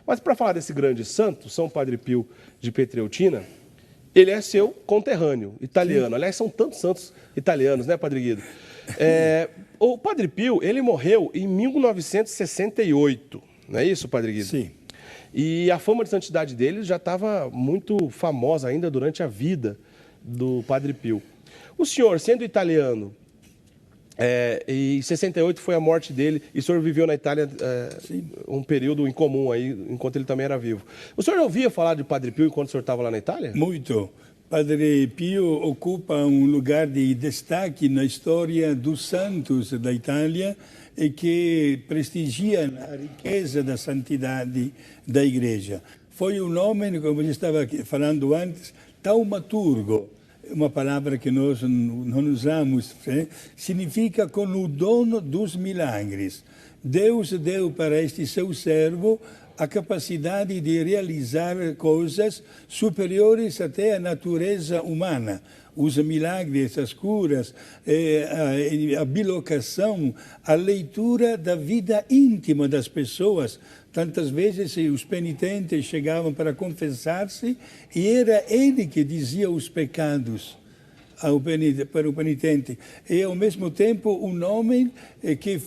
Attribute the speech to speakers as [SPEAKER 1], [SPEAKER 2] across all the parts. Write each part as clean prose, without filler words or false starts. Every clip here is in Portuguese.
[SPEAKER 1] Mas para falar desse grande santo, São Padre Pio de Pietrelcina, ele é seu conterrâneo, italiano. Sim. Aliás, são tantos santos italianos, né, Padre Guido? O Padre Pio, ele morreu em 1968, não é isso, Padre Guido?
[SPEAKER 2] Sim.
[SPEAKER 1] E a fama de santidade dele já estava muito famosa ainda durante a vida do Padre Pio. O senhor, sendo italiano, e em 68 foi a morte dele, e o senhor viveu na Itália um período incomum aí, enquanto ele também era vivo. O senhor ouvia falar de Padre Pio enquanto o senhor estava lá na Itália?
[SPEAKER 2] Muito. Padre Pio ocupa um lugar de destaque na história dos santos da Itália e que prestigia a riqueza da santidade da Igreja. Foi um homem, como eu estava falando antes, taumaturgo. Uma palavra que nós não usamos, significa com o dono dos milagres. Deus deu para este seu servo a capacidade de realizar coisas superiores até à natureza humana. Os milagres, as curas, a bilocação, a leitura da vida íntima das pessoas. Tantas vezes os penitentes chegavam para confessar-se e era ele que dizia os pecados para o penitente. E, ao mesmo tempo, um homem que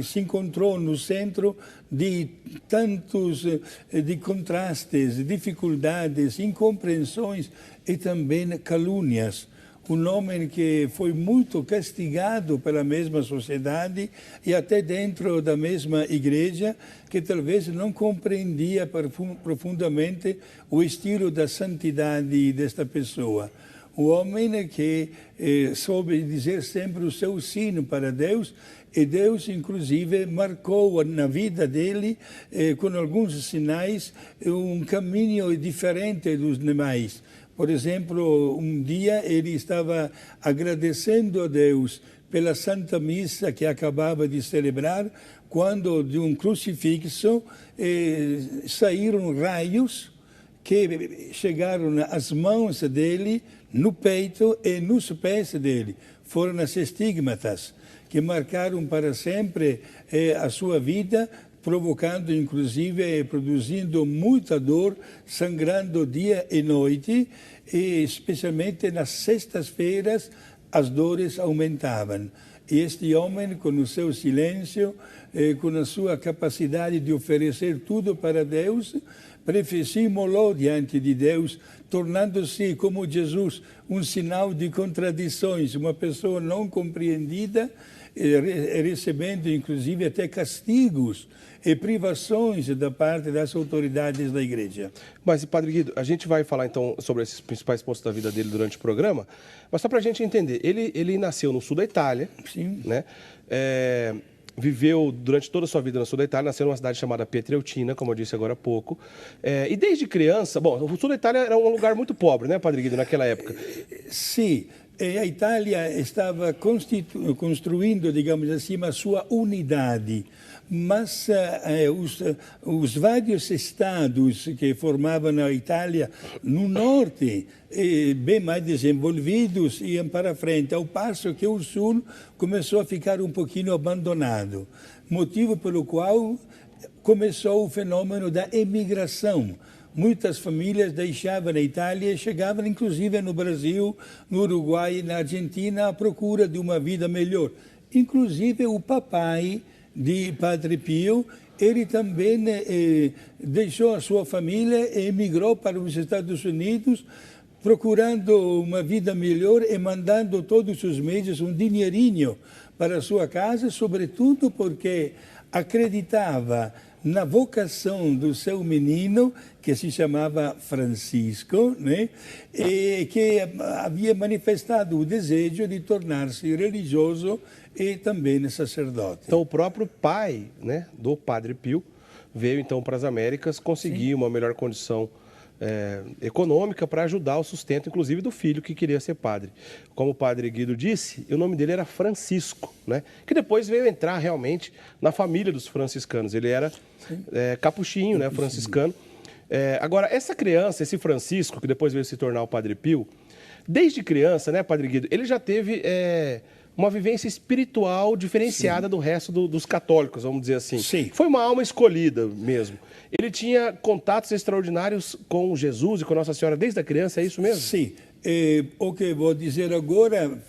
[SPEAKER 2] se encontrou no centro de tantos de contrastes, dificuldades, incompreensões e também calúnias. Um homem que foi muito castigado pela mesma sociedade e até dentro da mesma igreja, que talvez não compreendia profundamente o estilo da santidade desta pessoa. Um homem que soube dizer sempre o seu sim para Deus, e Deus, inclusive, marcou na vida dele, com alguns sinais, um caminho diferente dos demais. Por exemplo, um dia ele estava agradecendo a Deus pela Santa Missa que acabava de celebrar, quando de um crucifixo saíram raios que chegaram às mãos dele, no peito e nos pés dele. Foram as estigmatas que marcaram para sempre a sua vida, provocando, inclusive, produzindo muita dor, sangrando dia e noite, e especialmente nas sextas-feiras as dores aumentavam. E este homem, com o seu silêncio, com a sua capacidade de oferecer tudo para Deus, se imolou diante de Deus, tornando-se, como Jesus, um sinal de contradições, uma pessoa não compreendida, recebendo inclusive até castigos e privações da parte das autoridades da Igreja.
[SPEAKER 1] Mas, Padre Guido, a gente vai falar então sobre esses principais pontos da vida dele durante o programa, mas só para a gente entender, ele nasceu no sul da Itália,
[SPEAKER 2] sim,
[SPEAKER 1] né? Viveu durante toda a sua vida no sul da Itália, nasceu numa cidade chamada Pietrelcina, como eu disse agora há pouco. E desde criança, bom, o sul da Itália era um lugar muito pobre, né, Padre Guido, naquela época?
[SPEAKER 2] Sim, a Itália estava construindo, digamos assim, a sua unidade. Mas os vários estados que formavam a Itália no norte, bem mais desenvolvidos, iam para frente, ao passo que o sul começou a ficar um pouquinho abandonado. Motivo pelo qual começou o fenômeno da emigração. Muitas famílias deixavam a Itália e chegavam, inclusive, no Brasil, no Uruguai e na Argentina, à procura de uma vida melhor. Inclusive, o papai de Padre Pio, ele também deixou a sua família e emigrou para os Estados Unidos, procurando uma vida melhor e mandando todos os meses um dinheirinho para a sua casa, sobretudo porque acreditava na vocação do seu menino, que se chamava Francisco, né? E que havia manifestado o desejo de tornar-se religioso e também sacerdote.
[SPEAKER 1] Então, o próprio pai, né, do Padre Pio veio então para as Américas conseguir uma melhor condição econômica para ajudar o sustento, inclusive, do filho que queria ser padre. Como o Padre Guido disse, o nome dele era Francisco, né? Que depois veio entrar realmente na família dos franciscanos. Ele era capuchinho, né, franciscano. Agora, essa criança, esse Francisco, que depois veio se tornar o Padre Pio, desde criança, né, Padre Guido, ele já teve uma vivência espiritual diferenciada do resto dos católicos, vamos dizer assim.
[SPEAKER 2] Sim.
[SPEAKER 1] Foi uma alma escolhida mesmo. Ele tinha contatos extraordinários com Jesus e com Nossa Senhora desde a criança, é isso mesmo?
[SPEAKER 2] Sim. O que vou dizer agora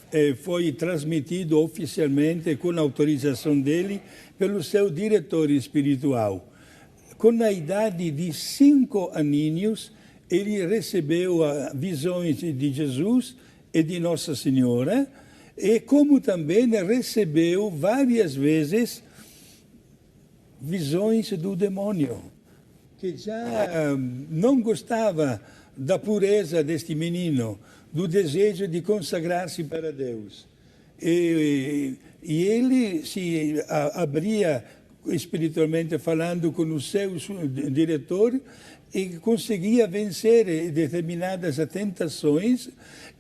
[SPEAKER 2] foi transmitido oficialmente, com a autorização dele, pelo seu diretor espiritual. Com a idade de 5 aninhos, ele recebeu visões de Jesus e de Nossa Senhora, e como também recebeu várias vezes visões do demônio, que já não gostava da pureza deste menino, do desejo de consagrar-se para Deus. E ele se abria espiritualmente falando com o seu diretor e conseguia vencer determinadas tentações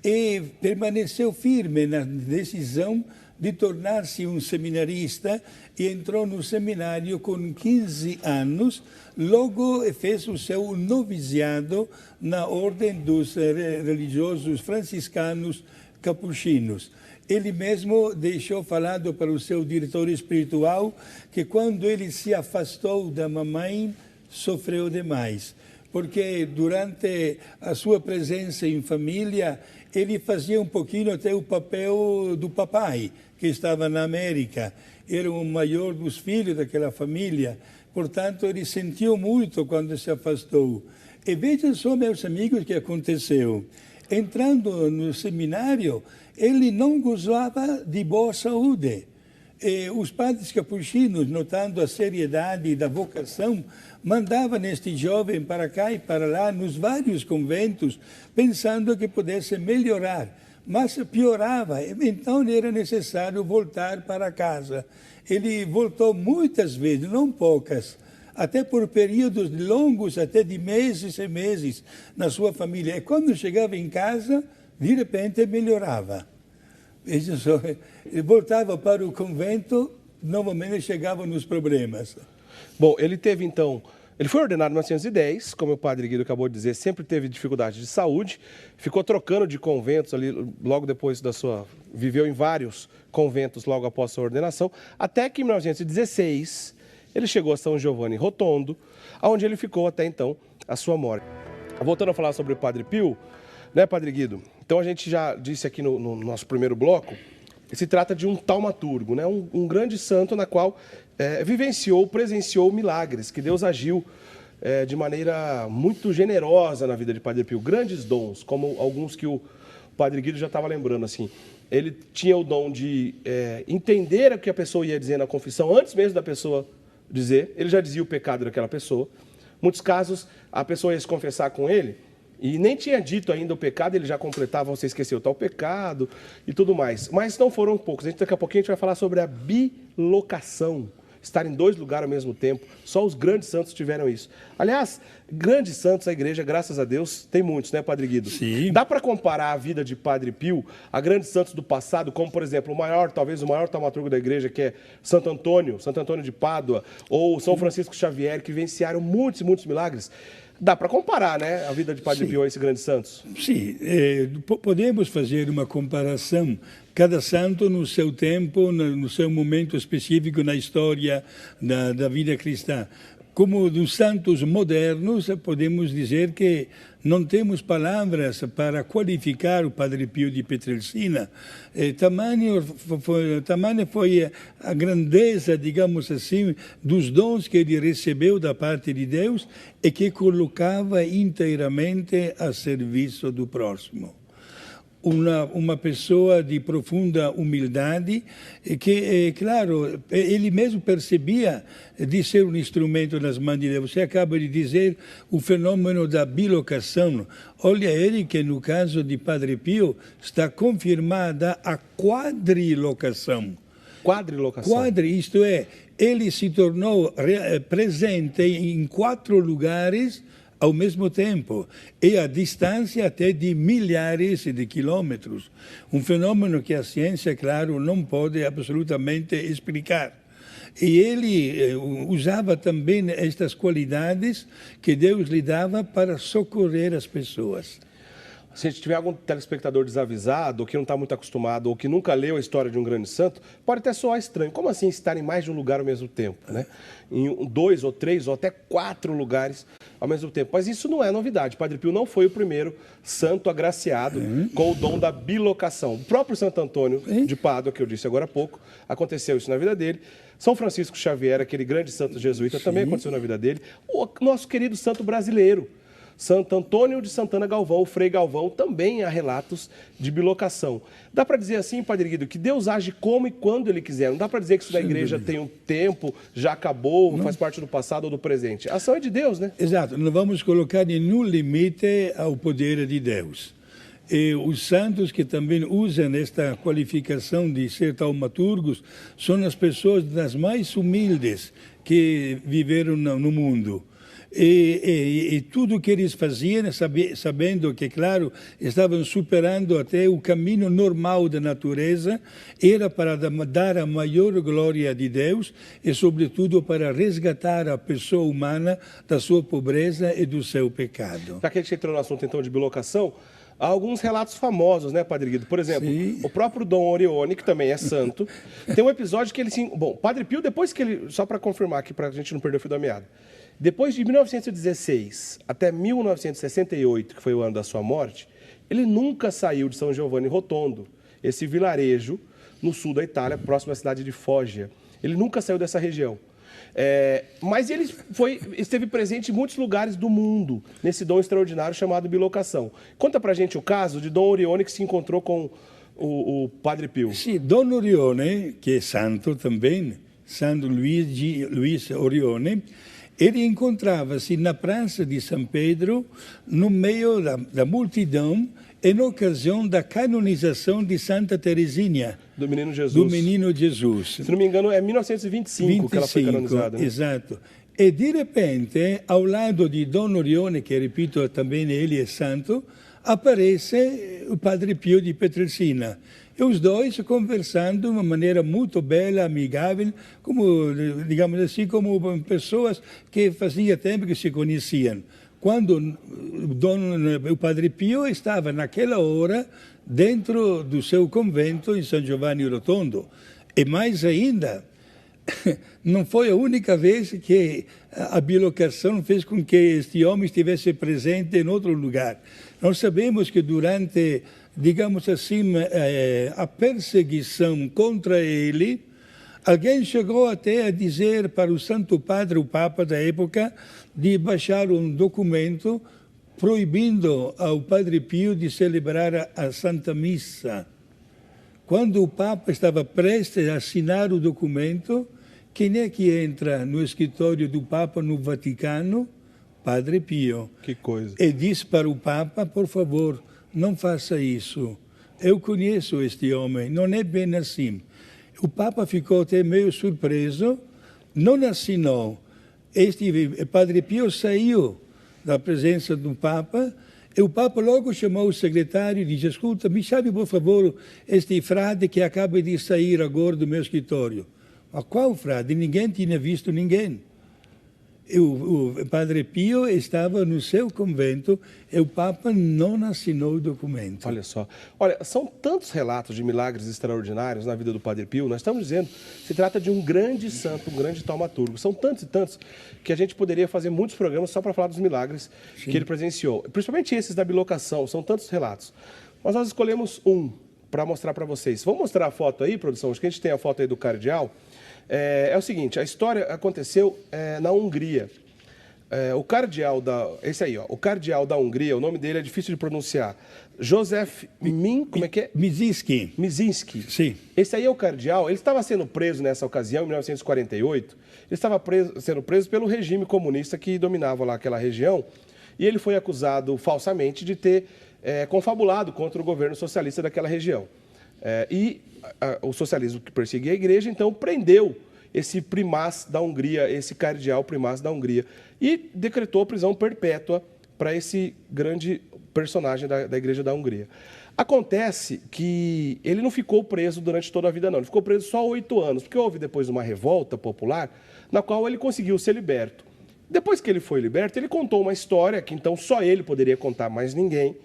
[SPEAKER 2] e permaneceu firme na decisão de tornar-se um seminarista e entrou no seminário com 15 anos. Logo fez o seu noviciado na ordem dos religiosos franciscanos capuchinos. Ele mesmo deixou falado para o seu diretor espiritual que quando ele se afastou da mamãe, sofreu demais. Porque durante a sua presença em família, ele fazia um pouquinho até o papel do papai, que estava na América. Era o maior dos filhos daquela família. Portanto, ele sentiu muito quando se afastou. E vejam só, meus amigos, o que aconteceu. Entrando no seminário, ele não gozava de boa saúde. E os padres capuchinos, notando a seriedade da vocação, mandavam este jovem para cá e para lá, nos vários conventos, pensando que pudesse melhorar. Mas piorava, então era necessário voltar para casa. Ele voltou muitas vezes, não poucas, até por períodos longos, até de meses e meses, na sua família. E quando chegava em casa, de repente melhorava. Voltava para o convento, novamente chegavam nos problemas.
[SPEAKER 1] Bom, ele teve então... Ele foi ordenado em 1910, como o padre Guido acabou de dizer, sempre teve dificuldade de saúde, ficou trocando de conventos ali logo depois da sua... Viveu em vários conventos logo após sua ordenação, até que em 1916 ele chegou a São Giovanni Rotondo, onde ele ficou até então a sua morte. Voltando a falar sobre o Padre Pio, né, Padre Guido? Então a gente já disse aqui no nosso primeiro bloco, que se trata de um taumaturgo, né? Um grande santo na qual vivenciou, presenciou milagres, que Deus agiu de maneira muito generosa na vida de Padre Pio. Grandes dons, como alguns que o Padre Guido já estava lembrando, assim. Ele tinha o dom de entender o que a pessoa ia dizer na confissão, antes mesmo da pessoa dizer. Ele já dizia o pecado daquela pessoa. Em muitos casos, a pessoa ia se confessar com ele e nem tinha dito ainda o pecado, ele já completava, você esqueceu tal pecado e tudo mais. Mas não foram poucos. Daqui a pouquinho a gente vai falar sobre a bilocação. Estar em 2 lugares ao mesmo tempo. Só os grandes santos tiveram isso. Aliás, grandes santos a igreja, graças a Deus, tem muitos, né, Padre Guido?
[SPEAKER 2] Sim.
[SPEAKER 1] Dá para comparar a vida de Padre Pio a grandes santos do passado, como, por exemplo, talvez o maior taumaturgo da igreja, que é Santo Antônio de Pádua, ou São Francisco Xavier, que vivenciaram muitos e muitos milagres. Dá para comparar, né, a vida de Padre Pio a esses grandes santos?
[SPEAKER 2] Sim, podemos fazer uma comparação. Cada santo no seu tempo, no seu momento específico na história da vida cristã. Como dos santos modernos, podemos dizer que não temos palavras para qualificar o Padre Pio de Pietrelcina. Tamanho foi a grandeza, digamos assim, dos dons que ele recebeu da parte de Deus e que colocava inteiramente a serviço do próximo. Uma pessoa de profunda humildade, que, claro, ele mesmo percebia de ser um instrumento nas mãos de Deus. Você acaba de dizer o fenômeno da bilocação. Olha ele que, no caso de Padre Pio, está confirmada a quadrilocação.
[SPEAKER 1] Quadrilocação?
[SPEAKER 2] Isto é, ele se tornou presente em 4 lugares ao mesmo tempo, e a distância até de milhares de quilômetros. Um fenômeno que a ciência, claro, não pode absolutamente explicar. E ele usava também estas qualidades que Deus lhe dava para socorrer as pessoas.
[SPEAKER 1] Se a gente tiver algum telespectador desavisado, ou que não está muito acostumado, ou que nunca leu a história de um grande santo, pode até soar estranho. Como assim estar em mais de um lugar ao mesmo tempo, né? Em 2 ou 3 ou até 4 lugares ao mesmo tempo. Mas isso não é novidade. Padre Pio não foi o primeiro santo agraciado com o dom da bilocação. O próprio Santo Antônio de Pádua, que eu disse agora há pouco, aconteceu isso na vida dele. São Francisco Xavier, aquele grande santo jesuíta, também aconteceu na vida dele. O nosso querido santo brasileiro, Santo Antônio de Santana Galvão, o Frei Galvão, também há relatos de bilocação. Dá para dizer assim, Padre Guido, que Deus age como e quando Ele quiser. Não dá para dizer que isso da igreja tem um tempo, já acabou, faz parte do passado ou do presente. A ação é de Deus, né?
[SPEAKER 2] Exato. Não vamos colocar nenhum limite ao poder de Deus. E os santos que também usam esta qualificação de ser taumaturgos são as pessoas das mais humildes que viveram no mundo. E tudo que eles faziam, sabendo que, claro, estavam superando até o caminho normal da natureza, era para dar a maior glória de Deus e, sobretudo, para resgatar a pessoa humana da sua pobreza e do seu pecado.
[SPEAKER 1] Já que a gente entrou no assunto, então, de bilocação, há alguns relatos famosos, né, Padre Guido? Por exemplo, o próprio Dom Orione, que também é santo, tem um episódio que ele... Bom, Padre Pio, depois que ele... Só para confirmar aqui, para a gente não perder o fio da meada. Depois de 1916 até 1968, que foi o ano da sua morte, ele nunca saiu de São Giovanni Rotondo, esse vilarejo no sul da Itália, próximo à cidade de Foggia. Ele nunca saiu dessa região. Mas ele esteve presente em muitos lugares do mundo, nesse dom extraordinário chamado bilocação. Conta pra gente o caso de Dom Orione, que se encontrou com o Padre Pio.
[SPEAKER 2] Sim, Dom Orione, que é santo também, Santo Luís Orione, ele encontrava-se na praça de São Pedro, no meio da multidão, em ocasião da canonização de Santa Teresinha.
[SPEAKER 1] Do Menino Jesus.
[SPEAKER 2] Do Menino Jesus.
[SPEAKER 1] Se não me engano, é 1925 que ela foi canonizada. Né?
[SPEAKER 2] Exato. E, de repente, ao lado de Dom Orione, que, repito, também ele é santo, aparece o Padre Pio de Pietrelcina. E os dois conversando de uma maneira muito bela, amigável, como, digamos assim, como pessoas que fazia tempo que se conheciam. Quando o Padre Pio estava, naquela hora, dentro do seu convento em São Giovanni Rotondo. E mais ainda, não foi a única vez que a bilocação fez com que este homem estivesse presente em outro lugar. Nós sabemos que durante, digamos assim, a perseguição contra ele, alguém chegou até a dizer para o Santo Padre, o Papa da época, de baixar um documento proibindo ao Padre Pio de celebrar a Santa Missa. Quando o Papa estava prestes a assinar o documento, quem é que entra no escritório do Papa no Vaticano? Padre Pio.
[SPEAKER 1] Que coisa.
[SPEAKER 2] E diz para o Papa, por favor, não faça isso. Eu conheço este homem, não é bem assim. O Papa ficou até meio surpreso, não assinou. Este Padre Pio saiu da presença do Papa e o Papa logo chamou o secretário e disse: escuta, me chame por favor este frade que acaba de sair agora do meu escritório. Mas qual frade? Ninguém tinha visto ninguém. O Padre Pio estava no seu convento e o Papa não assinou o documento.
[SPEAKER 1] Olha só. Olha, são tantos relatos de milagres extraordinários na vida do Padre Pio. Nós estamos dizendo, se trata de um grande santo, um grande taumaturgo. São tantos e tantos que a gente poderia fazer muitos programas só para falar dos milagres que ele presenciou. Principalmente esses da bilocação, são tantos relatos. Mas nós escolhemos um para mostrar para vocês. Vamos mostrar a foto aí, produção? Acho que a gente tem a foto aí do cardeal. É o seguinte, a história aconteceu na Hungria. O cardeal o cardeal da Hungria, o nome dele é difícil de pronunciar. József como é que é?
[SPEAKER 2] Mizinski.
[SPEAKER 1] Mizinski.
[SPEAKER 2] Sim.
[SPEAKER 1] Esse aí é o cardeal. Ele estava sendo preso nessa ocasião, em 1948. Ele estava sendo preso pelo regime comunista que dominava lá aquela região. E ele foi acusado falsamente de ter confabulado contra o governo socialista daquela região. O socialismo que perseguia a igreja, então, prendeu esse primaz da Hungria, esse cardeal primaz da Hungria, e decretou prisão perpétua para esse grande personagem da igreja da Hungria. Acontece que ele não ficou preso durante toda a vida, não. Ele ficou preso só 8 anos, porque houve depois uma revolta popular, na qual ele conseguiu ser liberto. Depois que ele foi liberto, ele contou uma história que, então, só ele poderia contar, mais ninguém,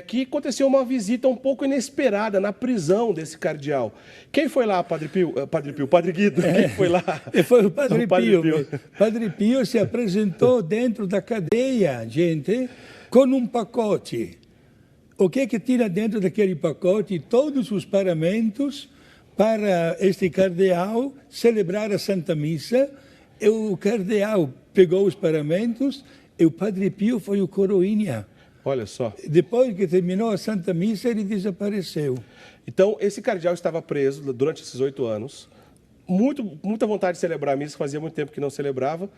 [SPEAKER 1] que aconteceu uma visita um pouco inesperada na prisão desse cardeal. Quem foi lá, Padre Pio? Padre Guido, quem foi lá?
[SPEAKER 2] Foi o Padre Pio.
[SPEAKER 1] Pio.
[SPEAKER 2] Padre Pio se apresentou dentro da cadeia, gente, com um pacote. O que é que tinha dentro daquele pacote? Todos os paramentos para este cardeal celebrar a Santa Missa. E o cardeal pegou os paramentos e o Padre Pio foi o coroinha.
[SPEAKER 1] Olha só.
[SPEAKER 2] Depois que terminou a Santa Missa, ele desapareceu.
[SPEAKER 1] Então, esse cardeal estava preso durante esses 8 anos. Muita vontade de celebrar a missa, fazia muito tempo que não celebrava.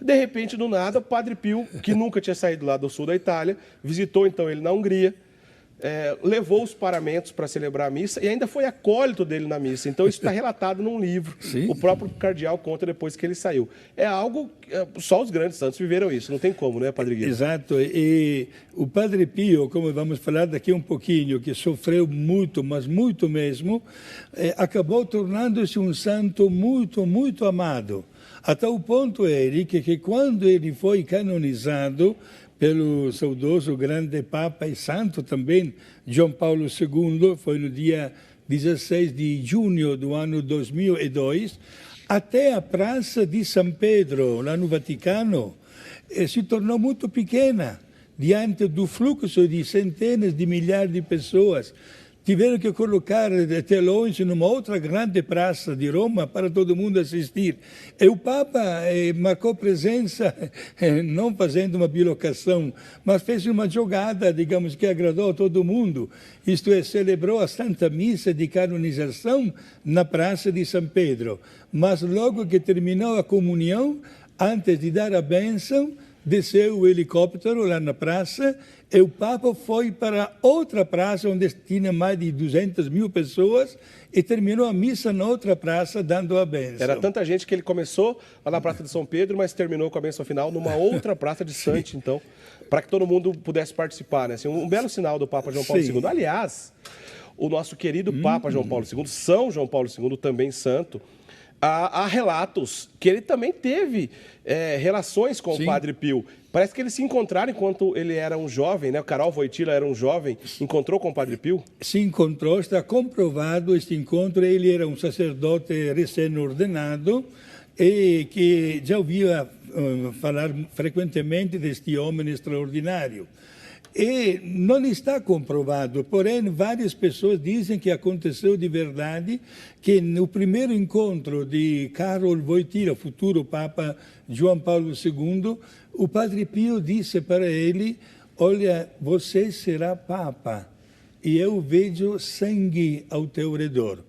[SPEAKER 1] De repente, do nada, o Padre Pio, que nunca tinha saído lá do sul da Itália, visitou então ele na Hungria, levou os paramentos para celebrar a missa e ainda foi acólito dele na missa. Então, isso está relatado num livro.
[SPEAKER 2] Sim.
[SPEAKER 1] O próprio cardeal conta depois que ele saiu. É algo, só os grandes santos viveram isso, não tem como, né, Padre Guido?
[SPEAKER 2] Exato. E o Padre Pio, como vamos falar daqui um pouquinho, que sofreu muito, mas muito mesmo, acabou tornando-se um santo muito, muito amado. A tal ponto ele que quando ele foi canonizado pelo saudoso grande Papa e Santo também, João Paulo II, foi no dia 16 de junho do ano 2002, até a Praça de São Pedro, lá no Vaticano, se tornou muito pequena, diante do fluxo de centenas de milhares de pessoas. Tiveram que colocar telões numa outra grande praça de Roma para todo mundo assistir. E o Papa marcou presença, não fazendo uma bilocação, mas fez uma jogada, digamos, que agradou a todo mundo. Isto é, celebrou a Santa Missa de canonização na Praça de São Pedro. Mas logo que terminou a comunhão, antes de dar a bênção, desceu o helicóptero lá na praça e o Papa foi para outra praça onde tinha mais de 200 mil pessoas e terminou a missa na outra praça dando a bênção.
[SPEAKER 1] Era tanta gente que ele começou lá na Praça de São Pedro, mas terminou com a bênção final numa outra praça distante, então, para que todo mundo pudesse participar, né? Assim, um belo sinal do Papa João Paulo II. Aliás, o nosso querido Papa João Paulo II, São João Paulo II, também santo, há relatos que ele também teve relações com o Padre Pio. Parece que eles se encontraram enquanto ele era um jovem, né? O Karol Wojtyła era um jovem, encontrou com o Padre Pio?
[SPEAKER 2] Se encontrou, está comprovado este encontro. Ele era um sacerdote recém-ordenado e que já ouvia falar frequentemente deste homem extraordinário. E não está comprovado, porém várias pessoas dizem que aconteceu de verdade, que no primeiro encontro de Karol Wojtyła, futuro Papa João Paulo II, o Padre Pio disse para ele: olha, você será Papa e eu vejo sangue ao teu redor.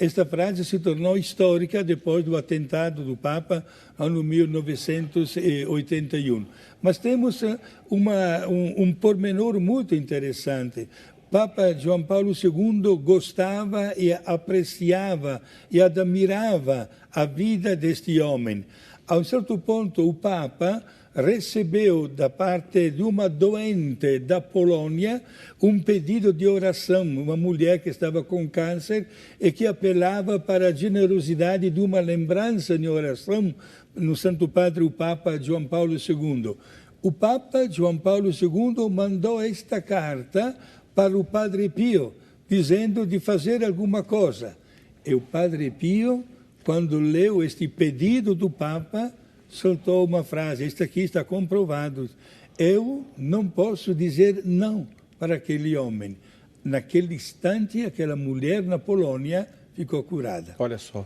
[SPEAKER 2] Esta frase se tornou histórica depois do atentado do Papa, ano 1981. Mas temos um pormenor muito interessante. Papa João Paulo II gostava e apreciava e admirava a vida deste homem. A um certo ponto, o Papa recebeu da parte de uma doente da Polônia um pedido de oração, uma mulher que estava com câncer e que apelava para a generosidade de uma lembrança de oração no Santo Padre, o Papa João Paulo II. O Papa João Paulo II mandou esta carta para o Padre Pio, dizendo de fazer alguma coisa. E o Padre Pio, quando leu este pedido do Papa, soltou uma frase, este aqui está comprovado: eu não posso dizer não para aquele homem. Naquele instante, aquela mulher na Polônia ficou curada.
[SPEAKER 1] Olha só.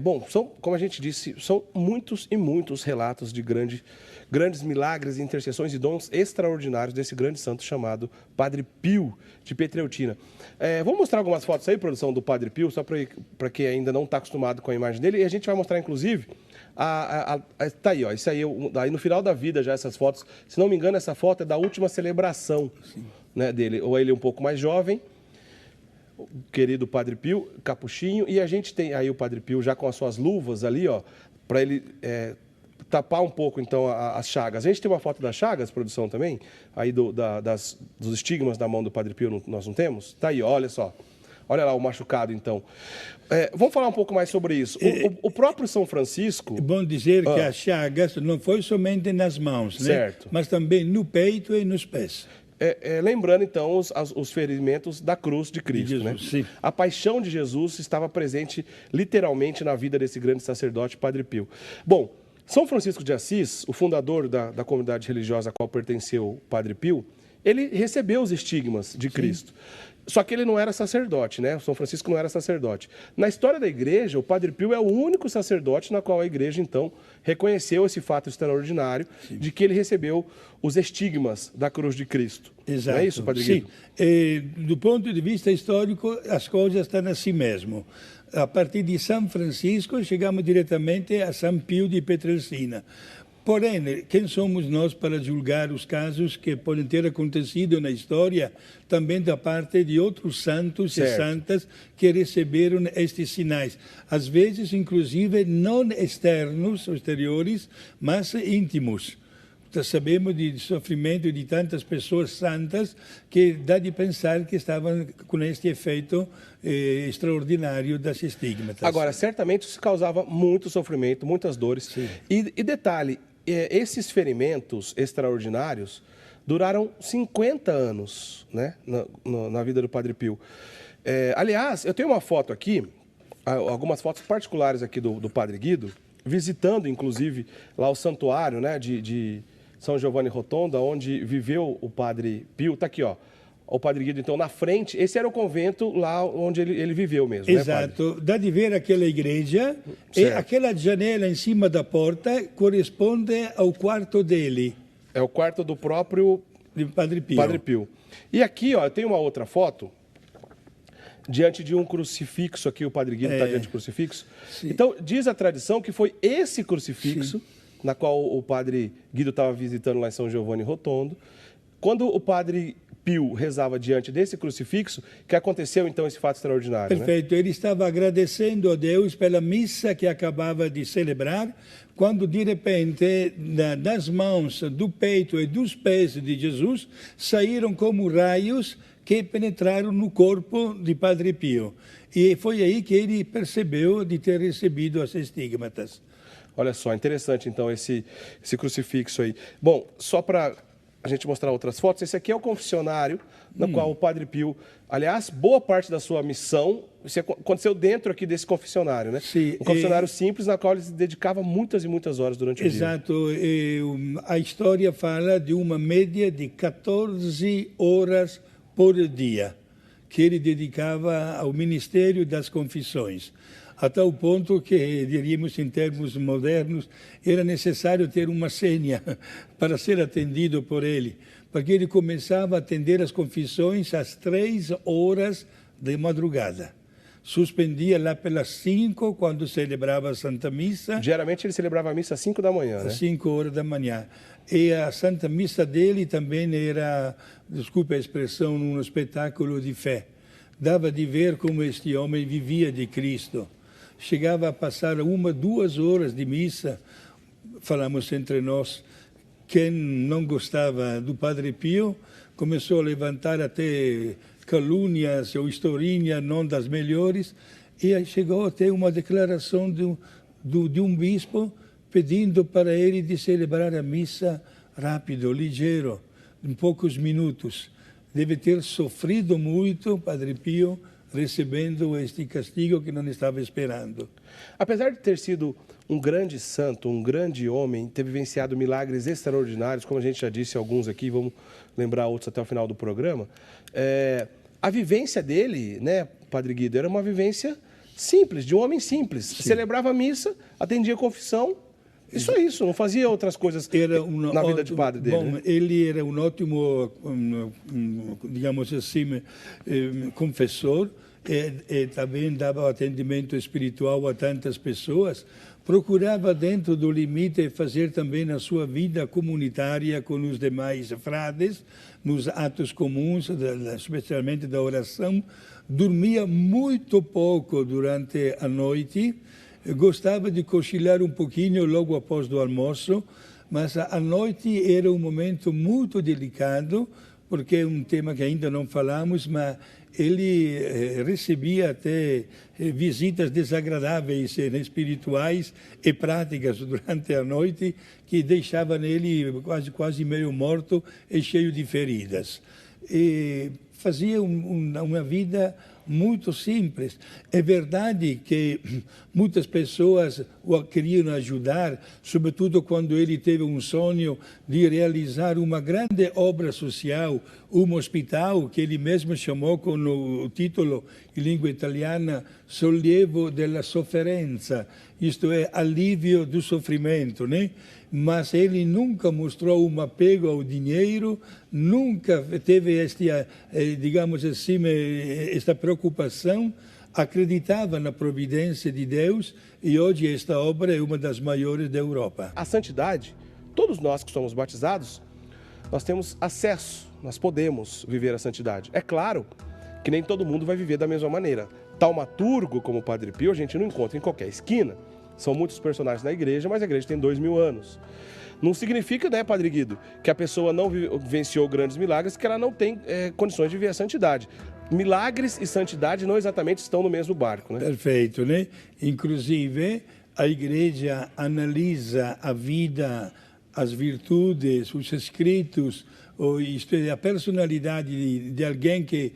[SPEAKER 1] Bom, como a gente disse, são muitos e muitos relatos de grandes milagres, intercessões e dons extraordinários desse grande santo chamado Padre Pio de Pietrelcina. Vamos mostrar algumas fotos aí, produção, do Padre Pio, só para quem ainda não está acostumado com a imagem dele. E a gente vai mostrar, inclusive, tá aí, ó, isso aí no final da vida já essas fotos. Se não me engano, essa foto é da última celebração, né, dele. Ou ele um pouco mais jovem, o querido Padre Pio, capuchinho, e a gente tem aí o Padre Pio já com as suas luvas ali, ó, para ele tapar um pouco, então, as chagas. A gente tem uma foto das chagas, produção, também, aí dos estigmas da mão do Padre Pio, nós não temos? Tá aí, olha só. Olha lá o machucado, então. Vamos falar um pouco mais sobre isso. O próprio São Francisco...
[SPEAKER 2] É bom dizer que as chagas não foi somente nas mãos, né?
[SPEAKER 1] Certo.
[SPEAKER 2] Mas também no peito e nos pés.
[SPEAKER 1] lembrando então os ferimentos da cruz de Cristo.
[SPEAKER 2] Jesus,
[SPEAKER 1] né?
[SPEAKER 2] sim.
[SPEAKER 1] A paixão de Jesus estava presente literalmente na vida desse grande sacerdote, Padre Pio. Bom, São Francisco de Assis, o fundador da comunidade religiosa a qual pertenceu o Padre Pio, ele recebeu os estigmas de Cristo. Só que ele não era sacerdote, né? O São Francisco não era sacerdote. Na história da igreja, o Padre Pio é o único sacerdote na qual a igreja, então, reconheceu esse fato extraordinário de que ele recebeu os estigmas da cruz de Cristo.
[SPEAKER 2] Exato.
[SPEAKER 1] Não é isso, Padre Guido?
[SPEAKER 2] Sim. Do ponto de vista histórico, as coisas estão assim mesmo. A partir de São Francisco, chegamos diretamente a São Pio de Pietrelcina. Porém, quem somos nós para julgar os casos que podem ter acontecido na história, também da parte de outros santos e santas que receberam estes sinais? Às vezes, inclusive, não externos, exteriores, mas íntimos. Sabemos de sofrimento de tantas pessoas santas que dá de pensar que estavam com este efeito extraordinário das estigmas.
[SPEAKER 1] Agora, certamente isso causava muito sofrimento, muitas dores. E detalhe, esses ferimentos extraordinários duraram 50 anos, né, na vida do Padre Pio. Aliás, eu tenho uma foto aqui, algumas fotos particulares aqui do Padre Guido, visitando, inclusive, lá o santuário, né, de São Giovanni Rotondo, onde viveu o Padre Pio. Está aqui, ó. O Padre Guido, então, na frente. Esse era o convento lá onde ele viveu mesmo,
[SPEAKER 2] Exato.
[SPEAKER 1] Né,
[SPEAKER 2] dá de ver aquela igreja e aquela janela em cima da porta corresponde ao quarto dele.
[SPEAKER 1] É o quarto do próprio
[SPEAKER 2] Padre Pio.
[SPEAKER 1] Padre Pio. E aqui, ó, tem uma outra foto diante de um crucifixo aqui. O Padre Guido está diante do crucifixo. Sim. Então, diz a tradição que foi esse crucifixo na qual o Padre Guido estava visitando lá em São Giovanni Rotondo. Quando o Padre Pio rezava diante desse crucifixo, que aconteceu então esse fato extraordinário.
[SPEAKER 2] Perfeito.
[SPEAKER 1] Né?
[SPEAKER 2] Ele estava agradecendo a Deus pela missa que acabava de celebrar, quando de repente das mãos, do peito e dos pés de Jesus saíram como raios que penetraram no corpo de Padre Pio. E foi aí que ele percebeu de ter recebido as estigmatas.
[SPEAKER 1] Olha só, interessante então esse crucifixo aí. Bom, só para a gente mostrar outras fotos, esse aqui é o confessionário no qual o Padre Pio, aliás, boa parte da sua missão aconteceu dentro aqui desse confessionário, né?
[SPEAKER 2] Sim,
[SPEAKER 1] um confessionário simples na qual ele se dedicava muitas e muitas horas durante o dia.
[SPEAKER 2] Exato. A história fala de uma média de 14 horas por dia que ele dedicava ao ministério das confissões. A tal ponto que, diríamos em termos modernos, era necessário ter uma senha para ser atendido por ele, porque ele começava a atender as confissões às 3 horas de madrugada. Suspendia lá pelas 5, quando celebrava a Santa Missa.
[SPEAKER 1] Geralmente ele celebrava a missa às 5 da manhã, né?
[SPEAKER 2] Às 5 horas da manhã. E a Santa Missa dele também era, desculpe a expressão, um espetáculo de fé. Dava de ver como este homem vivia de Cristo. Chegava a passar 1, 2 horas de missa. Falamos entre nós, quem não gostava do Padre Pio começou a levantar até calúnias ou historinhas não das melhores, e aí chegou até uma declaração de um bispo pedindo para ele de celebrar a missa rápido, ligeiro, em poucos minutos. Deve ter sofrido muito, Padre Pio, recebendo este castigo que não estava esperando.
[SPEAKER 1] Apesar de ter sido um grande santo, um grande homem, ter vivenciado milagres extraordinários, como a gente já disse alguns aqui, vamos lembrar outros até o final do programa, a vivência dele, né, Padre Guido, era uma vivência simples, de um homem simples. Sim. Celebrava a missa, atendia a confissão, isso, não fazia outras coisas na vida de padre dele.
[SPEAKER 2] Bom,
[SPEAKER 1] né?
[SPEAKER 2] Ele era um ótimo, digamos assim, confessor, e também dava atendimento espiritual a tantas pessoas. Procurava, dentro do limite, fazer também a sua vida comunitária com os demais frades, nos atos comuns, especialmente da oração. Dormia muito pouco durante a noite. Gostava de cochilar um pouquinho logo após o almoço, mas a noite era um momento muito delicado, porque é um tema que ainda não falamos, mas ele recebia até visitas desagradáveis, espirituais e práticas durante a noite, que deixavam ele quase meio morto e cheio de feridas. E fazia uma vida muito simples. É verdade que muitas pessoas o queriam ajudar, sobretudo quando ele teve um sonho de realizar uma grande obra social, um hospital que ele mesmo chamou com o título em língua italiana Sollievo della Sofferenza, isto é, alívio do sofrimento, né? Mas ele nunca mostrou um apego ao dinheiro, nunca teve digamos assim, esta preocupação, acreditava na providência de Deus e hoje esta obra é uma das maiores da Europa.
[SPEAKER 1] A santidade, todos nós que somos batizados, nós temos acesso, nós podemos viver a santidade. É claro que nem todo mundo vai viver da mesma maneira. Taumaturgo, como o Padre Pio, a gente não encontra em qualquer esquina. São muitos personagens na igreja, mas a igreja tem 2000 anos. Não significa, né, Padre Guido, que a pessoa não vivenciou grandes milagres, que ela não tem condições de viver a santidade. Milagres e santidade não exatamente estão no mesmo barco, né?
[SPEAKER 2] Perfeito, né? Inclusive, a igreja analisa a vida, as virtudes, os escritos, a personalidade de alguém que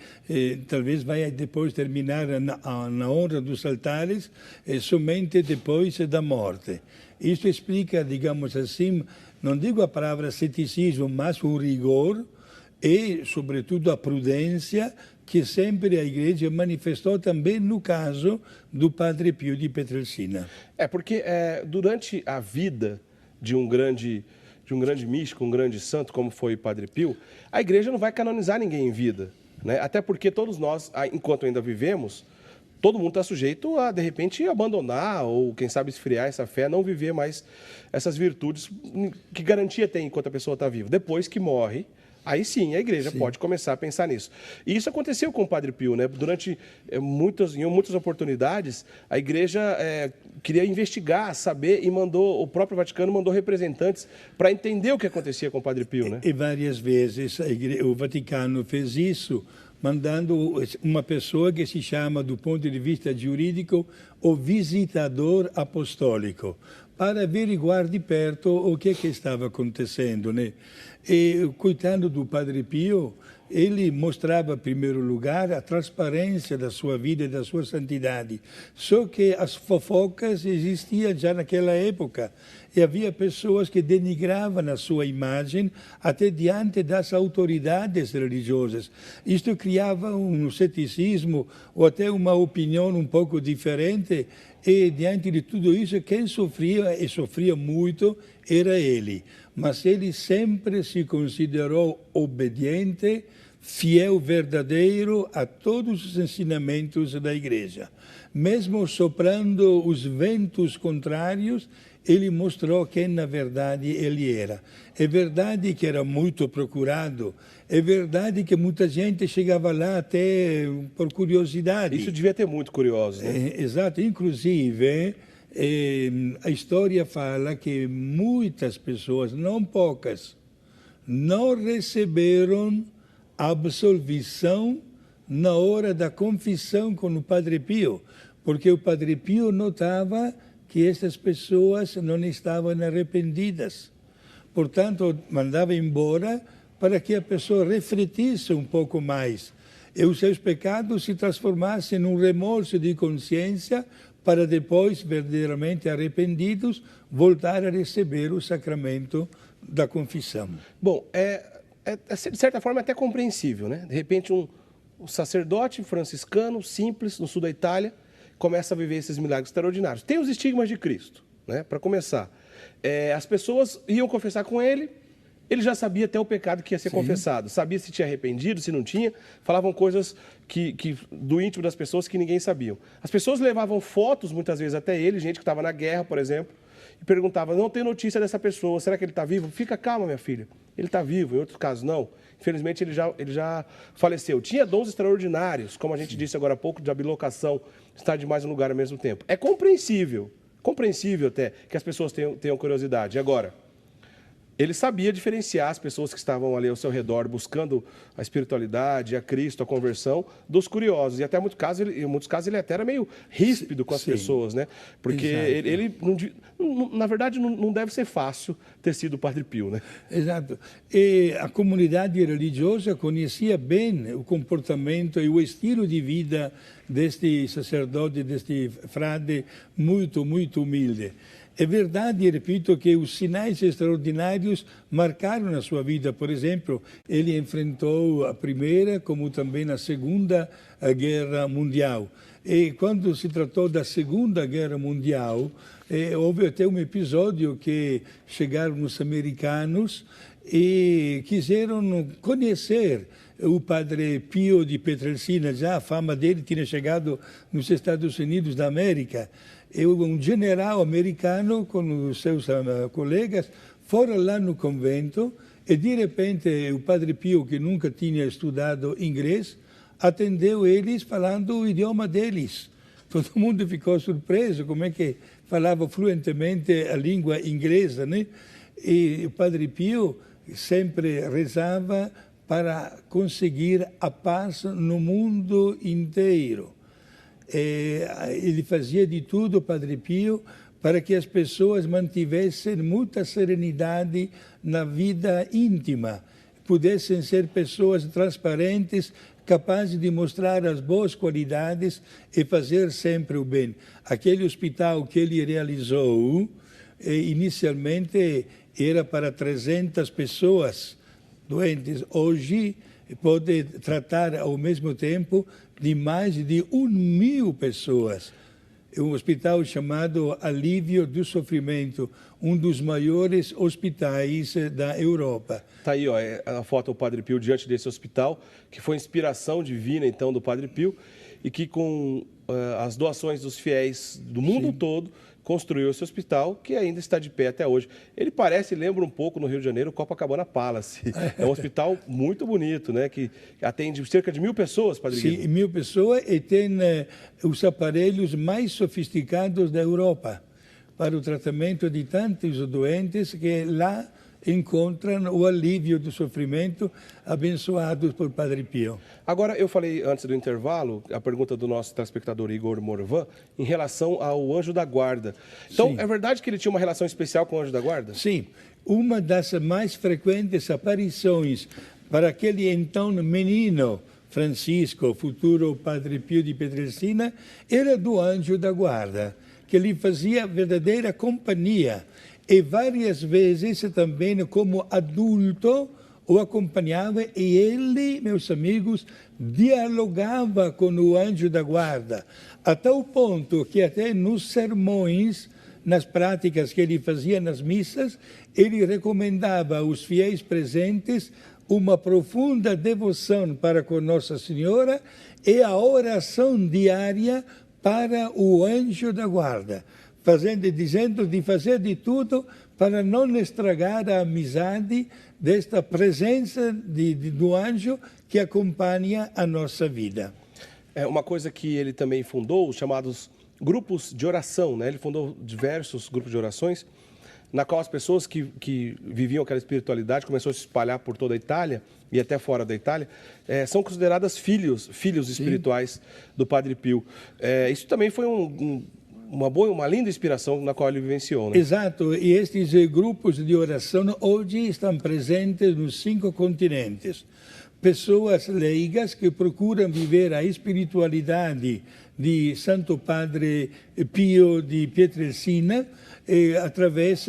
[SPEAKER 2] talvez vai depois terminar na honra dos altares somente depois da morte. Isso explica, digamos assim, não digo a palavra ceticismo, mas o rigor e, sobretudo, a prudência que sempre a igreja manifestou também no caso do Padre Pio de Pietrelcina.
[SPEAKER 1] Porque durante a vida de um grande místico, um grande santo, como foi o Padre Pio, a igreja não vai canonizar ninguém em vida, né? Até porque todos nós, enquanto ainda vivemos, todo mundo está sujeito a, de repente, abandonar ou, quem sabe, esfriar essa fé, não viver mais essas virtudes. Que garantia tem enquanto a pessoa está viva? Depois que morre, aí sim a igreja pode começar a pensar nisso. E isso aconteceu com o Padre Pio, né? Durante em muitas oportunidades, a igreja queria investigar, saber, e o próprio Vaticano mandou representantes para entender o que acontecia com o Padre Pio, né?
[SPEAKER 2] E várias vezes o Vaticano fez isso, mandando uma pessoa que se chama, do ponto de vista jurídico, o visitador apostólico, para averiguar de perto o que estava acontecendo, né? E, coitado do Padre Pio, ele mostrava, em primeiro lugar, a transparência da sua vida e da sua santidade. Só que as fofocas existiam já naquela época. E havia pessoas que denigravam a sua imagem até diante das autoridades religiosas. Isto criava um ceticismo ou até uma opinião um pouco diferente. E, diante de tudo isso, quem sofria, e sofria muito, era ele. Mas ele sempre se considerou obediente, fiel, verdadeiro a todos os ensinamentos da igreja. Mesmo soprando os ventos contrários, ele mostrou quem, na verdade, ele era. É verdade que era muito procurado, é verdade que muita gente chegava lá até por curiosidade.
[SPEAKER 1] Isso devia ter muito curiosos, né?
[SPEAKER 2] Exato. Inclusive, a história fala que muitas pessoas, não poucas, não receberam absolvição na hora da confissão com o Padre Pio, porque o Padre Pio notava que essas pessoas não estavam arrependidas. Portanto, mandava embora para que a pessoa refletisse um pouco mais e os seus pecados se transformassem num remorso de consciência para depois, verdadeiramente arrependidos, voltar a receber o sacramento da confissão.
[SPEAKER 1] Bom, de certa forma, até compreensível, né? De repente, um sacerdote franciscano, simples, no sul da Itália, começa a viver esses milagres extraordinários. Tem os estigmas de Cristo, né? Para começar. As pessoas iam confessar com ele, ele já sabia até o pecado que ia ser confessado, sabia se tinha arrependido, se não tinha, falavam coisas do íntimo das pessoas que ninguém sabia. As pessoas levavam fotos, muitas vezes, até ele, gente que estava na guerra, por exemplo, e perguntavam, não tem notícia dessa pessoa, será que ele está vivo? Fica calma, minha filha, ele está vivo, em outros casos não. Infelizmente, ele já faleceu. Tinha dons extraordinários, como a gente disse agora há pouco, de bilocação, estar de mais um lugar ao mesmo tempo. É compreensível até, que as pessoas tenham curiosidade. Agora, ele sabia diferenciar as pessoas que estavam ali ao seu redor, buscando a espiritualidade, a Cristo, a conversão, dos curiosos. E até em muitos casos ele até era meio ríspido com as pessoas, né? Porque ele na verdade, não deve ser fácil ter sido o Padre Pio, né?
[SPEAKER 2] Exato. E a comunidade religiosa conhecia bem o comportamento e o estilo de vida deste sacerdote, deste frade muito, muito humilde. É verdade, repito, que os sinais extraordinários marcaram a sua vida. Por exemplo, ele enfrentou a Primeira como também a Segunda Guerra Mundial. E quando se tratou da Segunda Guerra Mundial, houve até um episódio que chegaram os americanos e quiseram conhecer o Padre Pio de Pietrelcina. Já a fama dele tinha chegado nos Estados Unidos da América. Um general americano com os seus colegas foram lá no convento e, de repente, o Padre Pio, que nunca tinha estudado inglês, atendeu eles falando o idioma deles. Todo mundo ficou surpreso, como é que falava fluentemente a língua inglesa, né? E o Padre Pio sempre rezava para conseguir a paz no mundo inteiro. Ele fazia de tudo, Padre Pio, para que as pessoas mantivessem muita serenidade na vida íntima, pudessem ser pessoas transparentes, capazes de mostrar as boas qualidades e fazer sempre o bem. Aquele hospital que ele realizou, inicialmente era para 300 pessoas doentes. Hoje pode tratar ao mesmo tempo de mais de 1.000 pessoas. É um hospital chamado Alívio do Sofrimento, um dos maiores hospitais da Europa.
[SPEAKER 1] Está aí, ó, a foto do Padre Pio diante desse hospital, que foi inspiração divina, então, do Padre Pio, e que com as doações dos fiéis do mundo todo, construiu esse hospital, que ainda está de pé até hoje. Ele lembra um pouco no Rio de Janeiro, o Copacabana Palace. É um hospital muito bonito, né? Que atende cerca de 1.000 pessoas, Padre Guido.
[SPEAKER 2] Sim, 1.000 pessoas e tem os aparelhos mais sofisticados da Europa para o tratamento de tantos doentes que lá encontram o alívio do sofrimento, abençoados por Padre Pio.
[SPEAKER 1] Agora, eu falei antes do intervalo, a pergunta do nosso telespectador Igor Morvan, em relação ao Anjo da Guarda. Então, sim, é verdade que ele tinha uma relação especial com o Anjo da Guarda?
[SPEAKER 2] Sim. Uma das mais frequentes aparições para aquele então menino Francisco, futuro Padre Pio de Pietrelcina, era do Anjo da Guarda, que lhe fazia verdadeira companhia. E várias vezes também como adulto o acompanhava e ele, meus amigos, dialogava com o Anjo da Guarda, a tal ponto que até nos sermões, nas práticas que ele fazia nas missas, ele recomendava aos fiéis presentes uma profunda devoção para com Nossa Senhora e a oração diária para o Anjo da Guarda, dizendo de fazer de tudo para não estragar a amizade desta presença do anjo que acompanha a nossa vida.
[SPEAKER 1] É uma coisa que ele também fundou, os chamados grupos de oração, né? Ele fundou diversos grupos de orações, na qual as pessoas que viviam aquela espiritualidade começou a se espalhar por toda a Itália e até fora da Itália, são consideradas filhos espirituais do Padre Pio. Isso também foi uma linda inspiração na qual ele vivenciou, né?
[SPEAKER 2] Exato, e estes grupos de oração hoje estão presentes nos 5 continentes. Pessoas leigas que procuram viver a espiritualidade de Santo Padre Pio de Pietrelcina, através,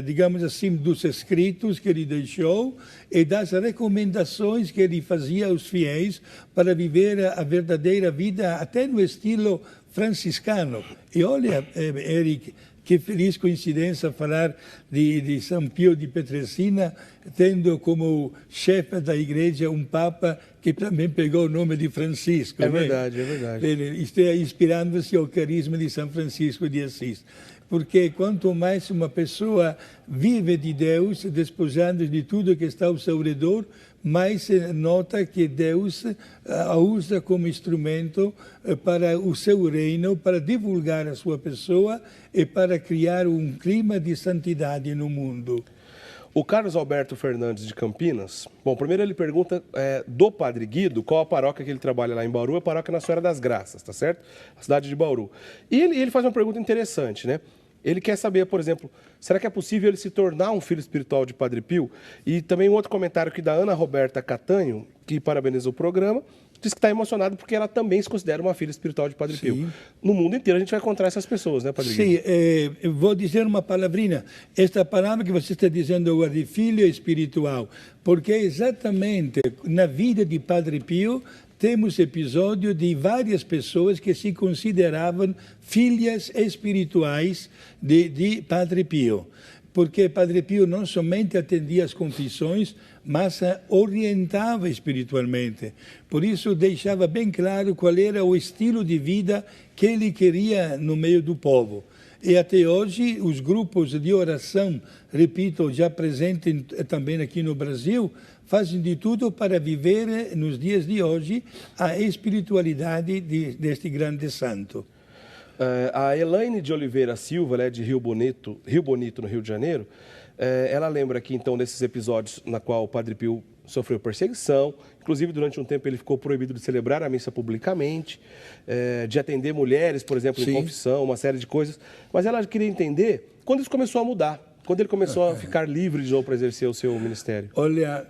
[SPEAKER 2] digamos assim, dos escritos que ele deixou e das recomendações que ele fazia aos fiéis para viver a verdadeira vida, até no estilo franciscano. E olha, Eric, que feliz coincidência falar de São Pio de Pietrelcina, tendo como chefe da igreja um Papa que também pegou o nome de Francisco.
[SPEAKER 1] É verdade, é verdade.
[SPEAKER 2] Ele está inspirando-se ao carisma de São Francisco de Assis. Porque quanto mais uma pessoa vive de Deus, despojando de tudo que está ao seu redor, mais se nota que Deus a usa como instrumento para o seu reino, para divulgar a sua pessoa e para criar um clima de santidade no mundo.
[SPEAKER 1] O Carlos Alberto Fernandes de Campinas, bom, primeiro ele pergunta do Padre Guido, qual a paróquia que ele trabalha lá em Bauru, a paróquia Nossa Senhora das Graças, tá certo? A cidade de Bauru. E ele faz uma pergunta interessante, né? Ele quer saber, por exemplo, será que é possível ele se tornar um filho espiritual de Padre Pio? E também um outro comentário aqui da Ana Roberta Catanho, que parabeniza o programa, diz que está emocionado porque ela também se considera uma filha espiritual de Padre Pio. No mundo inteiro a gente vai encontrar essas pessoas, né, Padre Guido?
[SPEAKER 2] Sim, eu vou dizer uma palavrinha. Esta palavra que você está dizendo agora de filho espiritual, porque exatamente na vida de Padre Pio temos episódio de várias pessoas que se consideravam filhas espirituais de Padre Pio. Porque Padre Pio não somente atendia às confissões, mas orientava espiritualmente. Por isso deixava bem claro qual era o estilo de vida que ele queria no meio do povo. E até hoje os grupos de oração, repito, já presentes também aqui no Brasil, fazem de tudo para viver nos dias de hoje a espiritualidade deste grande santo.
[SPEAKER 1] A Elaine de Oliveira Silva, né, de Rio Bonito, no Rio de Janeiro, ela lembra aqui então desses episódios na qual o Padre Pio sofreu perseguição, inclusive durante um tempo ele ficou proibido de celebrar a missa publicamente, de atender mulheres, por exemplo, em confissão, uma série de coisas. Mas ela queria entender quando isso começou a mudar, quando ele começou a ficar livre de novo para exercer o seu ministério.
[SPEAKER 2] Olha,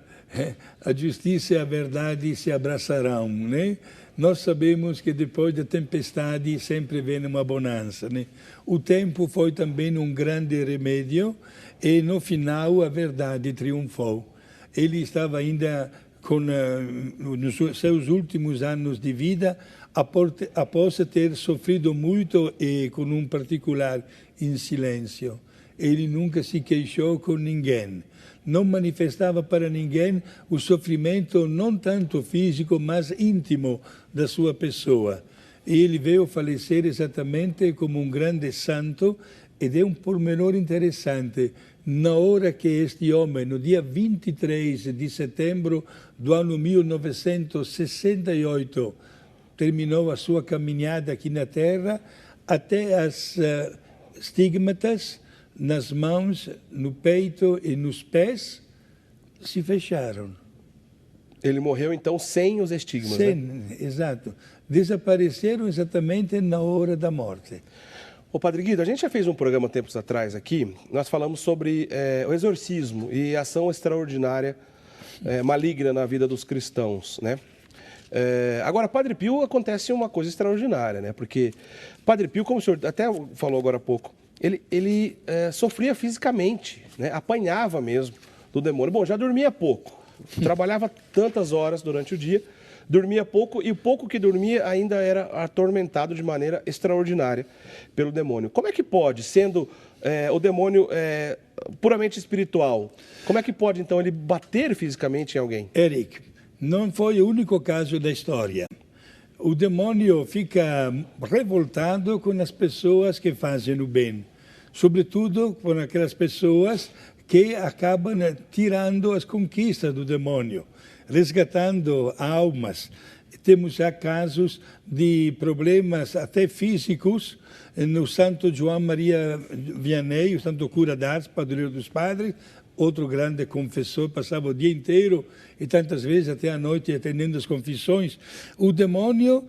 [SPEAKER 2] a justiça e a verdade se abraçarão, né? Nós sabemos que depois da tempestade sempre vem uma bonança, né? O tempo foi também um grande remédio e no final a verdade triunfou. Ele estava ainda nos seus últimos anos de vida, após ter sofrido muito e com um particular em silêncio. Ele nunca se queixou com ninguém. Não manifestava para ninguém o sofrimento não tanto físico, mas íntimo da sua pessoa. E ele veio falecer exatamente como um grande santo, ed é um pormenor interessante. Na hora que este homem, no dia 23 de setembro do ano 1968, terminou a sua caminhada aqui na Terra, até as estigmatas nas mãos, no peito e nos pés se fecharam.
[SPEAKER 1] Ele morreu então sem os estigmas, né?
[SPEAKER 2] Exato. Desapareceram exatamente na hora da morte.
[SPEAKER 1] Ô Padre Guido, a gente já fez um programa tempos atrás aqui, nós falamos sobre o exorcismo e a ação extraordinária, maligna na vida dos cristãos, né? Agora, Padre Pio acontece uma coisa extraordinária, né? Porque Padre Pio, como o senhor até falou agora há pouco, ele sofria fisicamente, né? Apanhava mesmo do demônio. Bom, já dormia pouco, trabalhava tantas horas durante o dia, dormia pouco e o pouco que dormia ainda era atormentado de maneira extraordinária pelo demônio. Como é que pode, sendo o demônio puramente espiritual, como é que pode então ele bater fisicamente em alguém?
[SPEAKER 2] Eric, não foi o único caso da história. O demônio fica revoltado com as pessoas que fazem o bem, sobretudo com aquelas pessoas que acabam tirando as conquistas do demônio, resgatando almas. Temos já casos de problemas até físicos no Santo João Maria Vianney, o Santo Cura d'Ars, padroeiro dos padres, outro grande confessor, passava o dia inteiro e tantas vezes até a noite atendendo as confissões. O demônio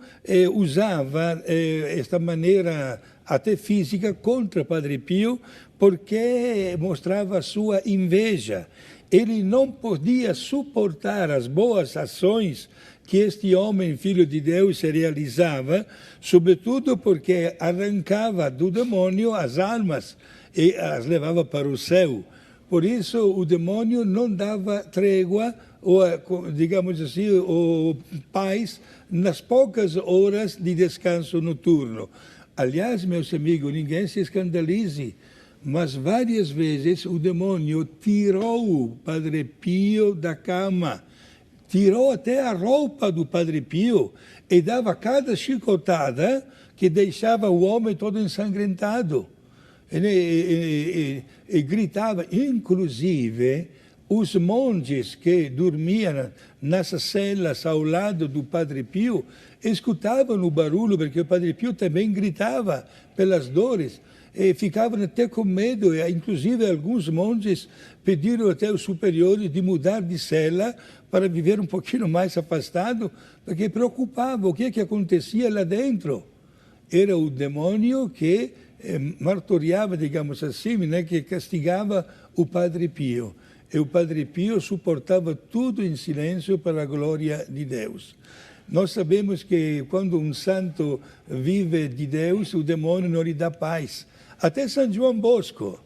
[SPEAKER 2] usava esta maneira até física contra Padre Pio, porque mostrava a sua inveja. Ele não podia suportar as boas ações que este homem, filho de Deus, realizava, sobretudo porque arrancava do demônio as almas e as levava para o céu. Por isso, o demônio não dava trégua, ou, digamos assim, ou paz, nas poucas horas de descanso noturno. Aliás, meus amigos, ninguém se escandalize, mas várias vezes o demônio tirou o Padre Pio da cama, tirou até a roupa do Padre Pio e dava cada chicotada que deixava o homem todo ensanguentado. E gritava, inclusive, os monges que dormiam nas celas ao lado do Padre Pio escutavam o barulho, porque o Padre Pio também gritava pelas dores. e ficavam até com medo, e inclusive alguns monges pediram até aos superiores de mudar de cela para viver um pouquinho mais afastado, porque preocupava o que acontecia lá dentro. Era o demônio que martoriava, digamos assim, né, que castigava o Padre Pio. E o Padre Pio suportava tudo em silêncio para a glória de Deus. Nós sabemos que quando um santo vive de Deus, o demônio não lhe dá paz. Até São João Bosco,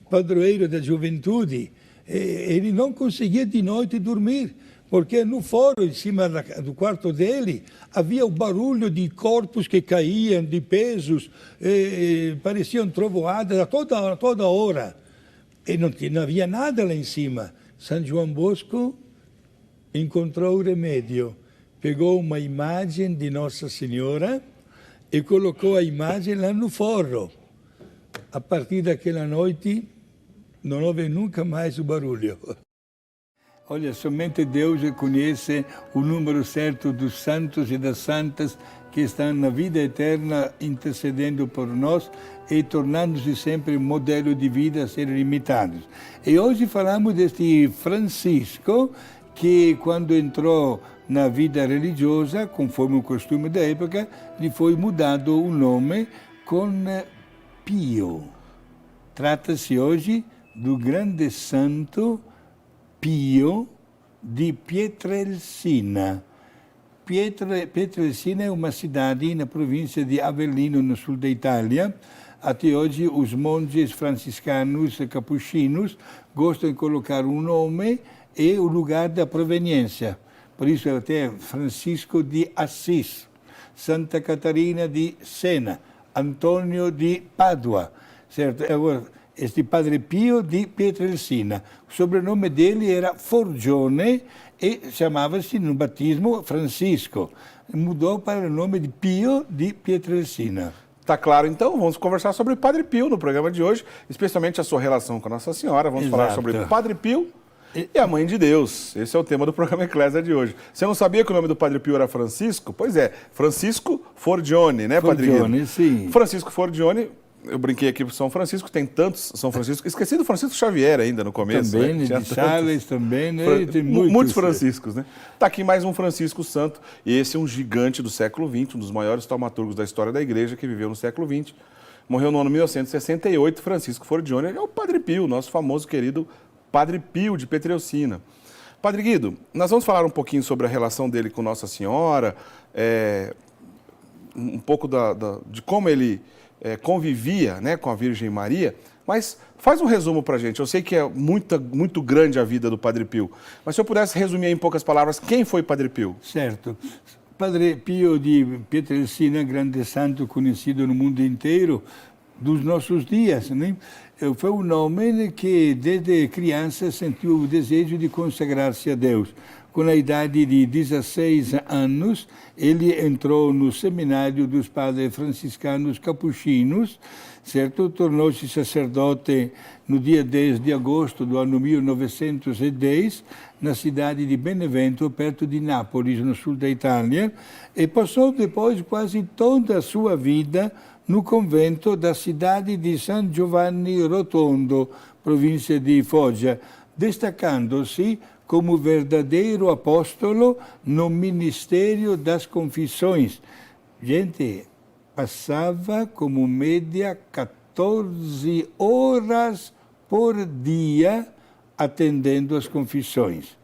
[SPEAKER 2] padroeiro da juventude, ele não conseguia de noite dormir, porque no foro, em cima do quarto dele, havia o barulho de corpos que caíam, de pesos, pareciam trovoadas a toda hora. E não havia nada lá em cima. São João Bosco encontrou o remédio. Pegou uma imagem de Nossa Senhora e colocou a imagem lá no forro. A partir daquela noite, não houve nunca mais o barulho. Olha, somente Deus conhece o número certo dos santos e das santas que estão na vida eterna intercedendo por nós e tornando-se sempre modelo de vida a ser imitados. E hoje falamos deste Francisco, que quando entrou na vida religiosa, conforme o costume da época, lhe foi mudado o nome com Pio. Trata-se hoje do grande santo Pio di Pietrelcina. Pietrelcina é uma cidade na província de Avellino, no sul da Itália. Até hoje, os monges franciscanos capuchinos gostam de colocar o nome e o lugar da proveniência. Por isso, até Francisco de Assis, Santa Catarina di Siena, Antonio di Padua, certo? Agora, este Padre Pio di Pietrelcina. O sobrenome dele era Forgione e chamava-se no batismo Francisco. Mudou para o nome de Pio di Pietrelcina.
[SPEAKER 3] Tá claro, então, vamos conversar sobre Padre Pio no programa de hoje, especialmente a sua relação com Nossa Senhora. Vamos falar sobre Padre Pio e a Mãe de Deus. Esse é o tema do programa Eclésia de hoje. Você não sabia que o nome do Padre Pio era Francisco? Pois é, Francisco Forgione, né, Padre Guido?
[SPEAKER 2] Forgione, sim.
[SPEAKER 3] Francisco Forgione. Eu brinquei aqui para São Francisco, tem tantos São Francisco. Esqueci do Francisco Xavier ainda no começo.
[SPEAKER 2] Também,
[SPEAKER 3] né?
[SPEAKER 2] de Sales também, né? Tem
[SPEAKER 3] muitos Franciscos, né? Está aqui mais um Francisco Santo, e esse é um gigante do século XX, um dos maiores taumaturgos da história da igreja, que viveu no século XX. Morreu no ano 1968, Francisco Forgione, é o Padre Pio, nosso famoso querido Padre Pio de Pietrelcina. Padre Guido, nós vamos falar um pouquinho sobre a relação dele com Nossa Senhora, um pouco de como ele convivia, né, com a Virgem Maria, mas faz um resumo para a gente. Eu sei que é muito grande a vida do Padre Pio, mas se eu pudesse resumir em poucas palavras, quem foi Padre Pio?
[SPEAKER 2] Certo. Padre Pio de Pietrelcina, grande santo conhecido no mundo inteiro dos nossos dias, né? Foi um homem que desde criança sentiu o desejo de consagrar-se a Deus. Com a idade de 16 anos, ele entrou no seminário dos padres franciscanos capuchinos, certo? Tornou-se sacerdote no dia 10 de agosto do ano 1910, na cidade de Benevento, perto de Nápoles, no sul da Itália, e passou depois quase toda a sua vida no convento da cidade de San Giovanni Rotondo, província de Foggia, destacando-se como verdadeiro apóstolo no ministério das confissões. Gente, passava como média 14 horas por dia atendendo as confissões.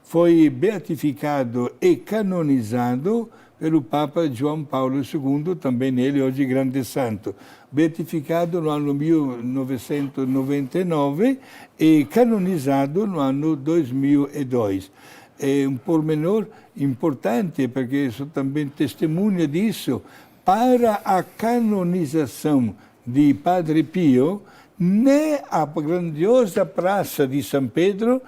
[SPEAKER 2] Foi beatificado e canonizado pelo Papa João Paulo II, também ele hoje grande santo. Beatificado no ano 1999 e canonizado no ano 2002. É um pormenor importante, porque isso também testemunha disso. Para a canonização de Padre Pio, nem a grandiosa praça de São Pedro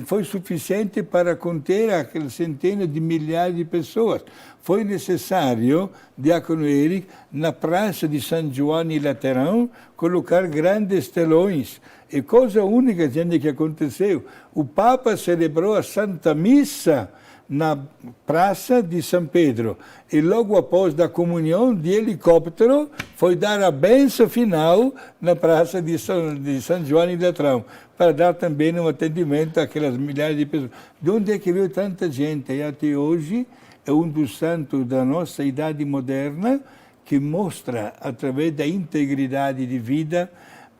[SPEAKER 2] foi suficiente para conter aquelas centenas de milhares de pessoas. Foi necessário, diácono Eric, na praça de San Giovanni Laterano, colocar grandes telões. E coisa única, gente, que aconteceu. O Papa celebrou a Santa Missa na Praça de São Pedro. E logo após da comunhão, de helicóptero, foi dar a bênção final na Praça de São João e Latrão, para dar também um atendimento àquelas milhares de pessoas. De onde é que veio tanta gente? E até hoje é um dos santos da nossa idade moderna que mostra, através da integridade de vida,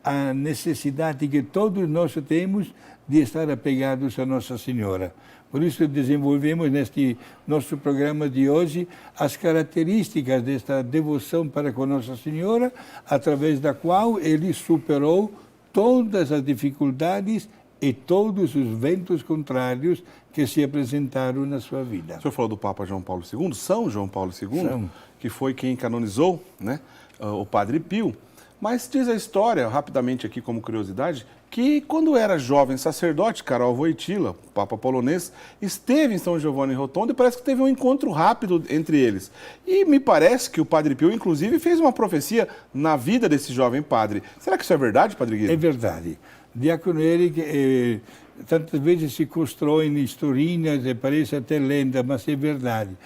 [SPEAKER 2] a necessidade que todos nós temos de estar apegados a Nossa Senhora. Por isso desenvolvemos neste nosso programa de hoje as características desta devoção para com Nossa Senhora, através da qual ele superou todas as dificuldades e todos os ventos contrários que se apresentaram na sua vida.
[SPEAKER 3] O senhor falou do Papa João Paulo II, São João Paulo II, que foi quem canonizou, né, o Padre Pio. Mas diz a história, rapidamente aqui como curiosidade, que quando era jovem sacerdote, Karol Wojtyła, Papa polonês, esteve em São Giovanni Rotondo e parece que teve um encontro rápido entre eles. E me parece que o Padre Pio, inclusive, fez uma profecia na vida desse jovem padre. Será que isso é verdade, Padre Guido?
[SPEAKER 2] É verdade. Diácono Eric, tantas vezes se constroem historinhas e parece até lenda, mas é verdade.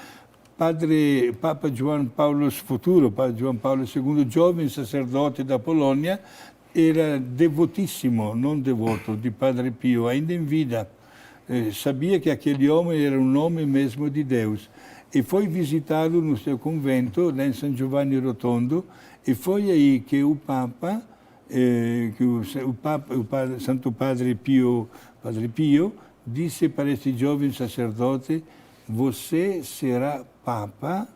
[SPEAKER 2] Papa João Paulo II, jovem sacerdote da Polônia, era devotíssimo, não devoto, de Padre Pio, ainda em vida. Sabia que aquele homem era um homem mesmo de Deus. E foi visitá-lo no seu convento, lá em São Giovanni Rotondo, e foi aí que o Papa, Santo Padre Pio, disse para este jovem sacerdote: você será Papa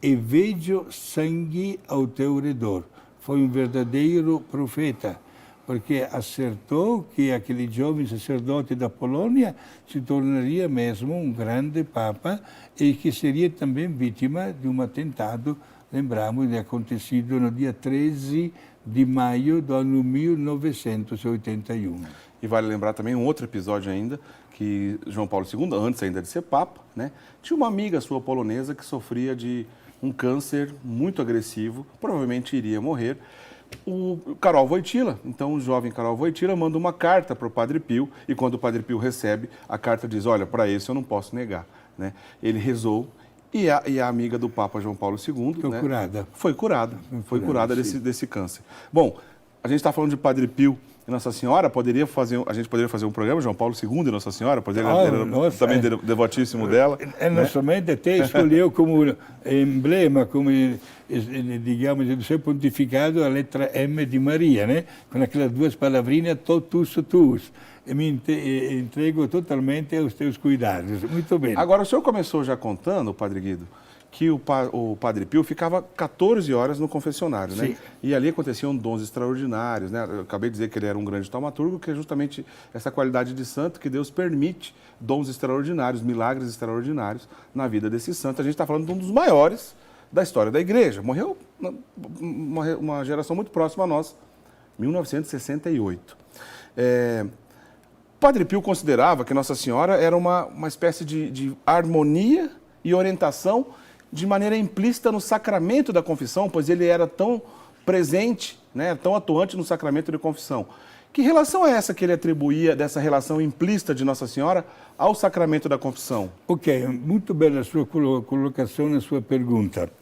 [SPEAKER 2] e vejo sangue ao teu redor. Foi um verdadeiro profeta, porque acertou que aquele jovem sacerdote da Polônia se tornaria mesmo um grande Papa e que seria também vítima de um atentado, lembramos, de acontecido no dia 13 de maio do ano 1981.
[SPEAKER 3] E vale lembrar também um outro episódio ainda, que João Paulo II, antes ainda de ser Papa, né, tinha uma amiga sua polonesa que sofria de um câncer muito agressivo, provavelmente iria morrer. O Karol Wojtyła, então o jovem Karol Wojtyła, manda uma carta para o Padre Pio, e quando o Padre Pio recebe, a carta diz: olha, para esse eu não posso negar. Né? Ele rezou, e a amiga do Papa João Paulo II foi curada desse câncer. Bom, a gente está falando de Padre Pio e Nossa Senhora, a gente poderia fazer um programa, João Paulo II e Nossa Senhora, também devotíssimo dela.
[SPEAKER 2] Não somente até escolheu como emblema, como, digamos, do seu pontificado, a letra M de Maria, né? Com aquelas duas palavrinhas, totus tuus. Eu me entrego totalmente aos teus cuidados. Muito bem.
[SPEAKER 3] Agora, o senhor começou já contando, Padre Guido, que o Padre Pio ficava 14 horas no confessionário, né? E ali aconteciam dons extraordinários, né? Eu acabei de dizer que ele era um grande taumaturgo, que é justamente essa qualidade de santo que Deus permite dons extraordinários, milagres extraordinários na vida desse santo. A gente está falando de um dos maiores da história da Igreja. Morreu uma geração muito próxima a nós, 1968. Padre Pio considerava que Nossa Senhora era uma espécie de harmonia e orientação de maneira implícita no sacramento da confissão, pois ele era tão presente, né, tão atuante no sacramento de confissão. Que relação é essa que ele atribuía dessa relação implícita de Nossa Senhora ao sacramento da confissão?
[SPEAKER 2] Ok, muito bela a sua colocação na sua pergunta.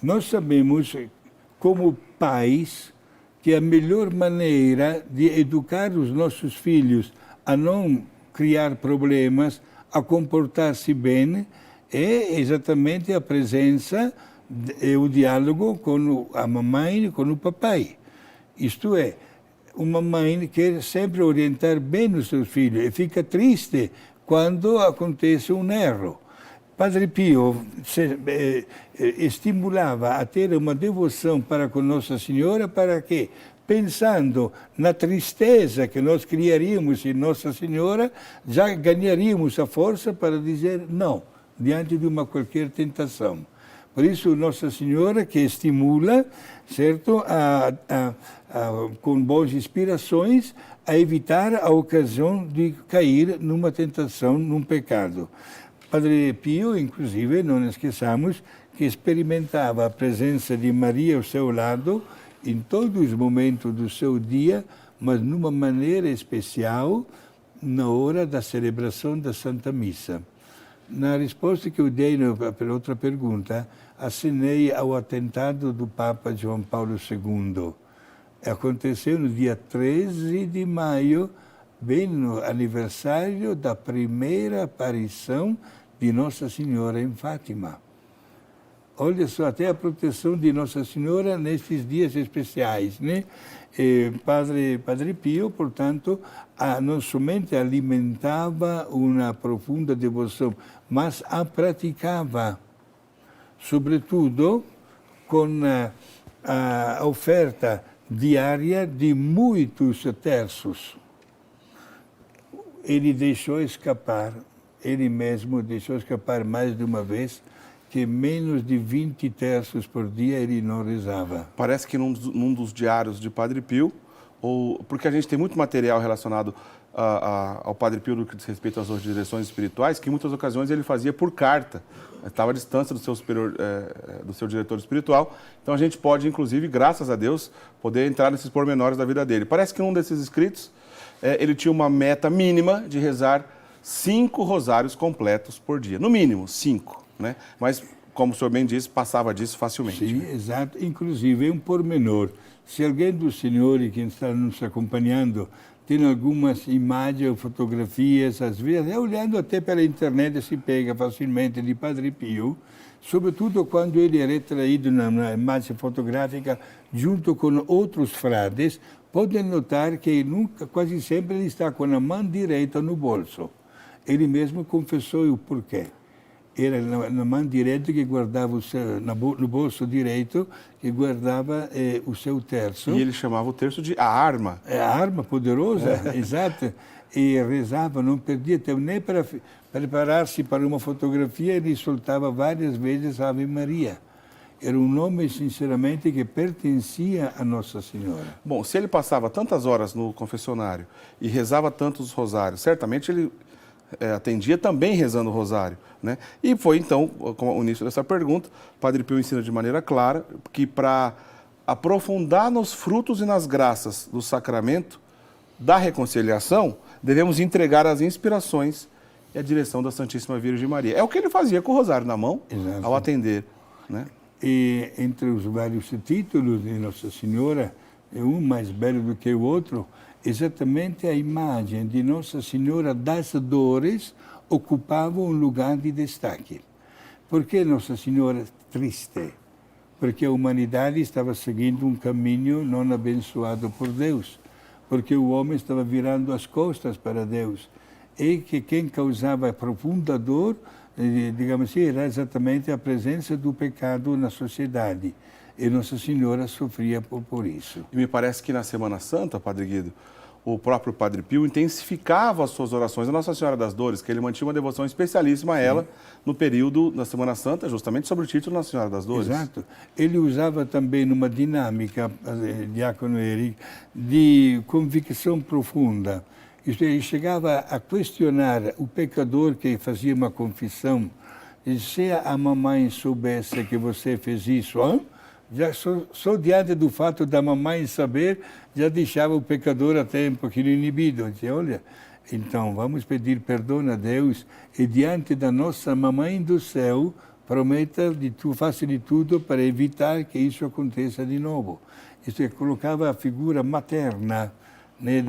[SPEAKER 2] Nós sabemos, como pais, que a melhor maneira de educar os nossos filhos a não criar problemas, a comportar-se bem, é exatamente a presença e o diálogo com a mamãe e com o papai. Isto é, uma mãe quer sempre orientar bem os seus filhos e fica triste quando acontece um erro. Padre Pio estimulava a ter uma devoção para com Nossa Senhora, para que, pensando na tristeza que nós criaríamos em Nossa Senhora, já ganharíamos a força para dizer não diante de uma qualquer tentação. Por isso, Nossa Senhora que estimula, certo, com boas inspirações, a evitar a ocasião de cair numa tentação, num pecado. Padre Pio, inclusive, não esqueçamos, que experimentava a presença de Maria ao seu lado em todos os momentos do seu dia, mas numa maneira especial na hora da celebração da Santa Missa. Na risposta que eu dei per outra pergunta, assinei ao atentado do Papa João Paulo II. Aconteceu no dia 13 de maio, bem no aniversário da primeira aparição de Nossa Senhora em Fátima. Olha só, até a proteção de Nossa Senhora nesses dias especiais, né? Padre Pio, portanto, não somente alimentava uma profunda devoção, mas a praticava, sobretudo com a oferta diária de muitos terços. Ele deixou escapar, ele mesmo deixou escapar mais de uma vez, que menos de 20 terços por dia ele não rezava.
[SPEAKER 3] Parece que num dos diários de Padre Pio, porque a gente tem muito material relacionado ao Padre Pio no que diz respeito às direções espirituais, que em muitas ocasiões ele fazia por carta, estava à distância do seu superior, do seu diretor espiritual. Então a gente pode, inclusive, graças a Deus, poder entrar nesses pormenores da vida dele. Parece que num desses escritos, ele tinha uma meta mínima de rezar 5 rosários completos por dia, no mínimo 5. Né? Mas, como o senhor bem disse, passava disso facilmente.
[SPEAKER 2] Sim, exato. Inclusive, é um pormenor. Se alguém dos senhores que está nos acompanhando tem algumas imagens ou fotografias, às vezes, olhando até pela internet, se pega facilmente de Padre Pio, sobretudo quando ele é retraído na imagem fotográfica junto com outros frades, podem notar que quase sempre ele está com a mão direita no bolso. Ele mesmo confessou o porquê. Era na mão direita que guardava no bolso direito, que guardava o seu terço.
[SPEAKER 3] E ele chamava o terço de a arma.
[SPEAKER 2] A arma poderosa, exato. E rezava, não perdia tempo nem para preparar-se para uma fotografia, ele soltava várias vezes a Ave Maria. Era um nome, sinceramente, que pertencia a Nossa Senhora.
[SPEAKER 3] Bom, se ele passava tantas horas no confessionário e rezava tantos rosários, certamente ele atendia também rezando o rosário, né? E foi então, com o início dessa pergunta, Padre Pio ensina de maneira clara que para aprofundar nos frutos e nas graças do sacramento da reconciliação, devemos entregar as inspirações e a direção da Santíssima Virgem Maria. É o que ele fazia com o rosário na mão, exato, ao atender, né?
[SPEAKER 2] E entre os vários títulos de Nossa Senhora, um mais belo do que o outro, exatamente a imagem de Nossa Senhora das Dores ocupava um lugar de destaque. Por que Nossa Senhora triste? Porque a humanidade estava seguindo um caminho não abençoado por Deus, porque o homem estava virando as costas para Deus, e que quem causava profunda dor, digamos assim, era exatamente a presença do pecado na sociedade. E Nossa Senhora sofria por isso.
[SPEAKER 3] E me parece que na Semana Santa, Padre Guido, o próprio Padre Pio intensificava as suas orações a Nossa Senhora das Dores, que ele mantinha uma devoção especialíssima a ela, sim, no período da Semana Santa, justamente sobre o título Nossa Senhora das Dores.
[SPEAKER 2] Exato. Ele usava também uma dinâmica, Diácono Eric, de convicção profunda. Ele chegava a questionar o pecador que fazia uma confissão, e se a mamãe soubesse que você fez isso, hein? Já só diante do fato da mamãe saber, já deixava o pecador até um pouquinho inibido. Dizia, olha, então vamos pedir perdão a Deus e diante da nossa mamãe do céu, prometa faça de tudo para evitar que isso aconteça de novo. Isso colocava a figura materna, né,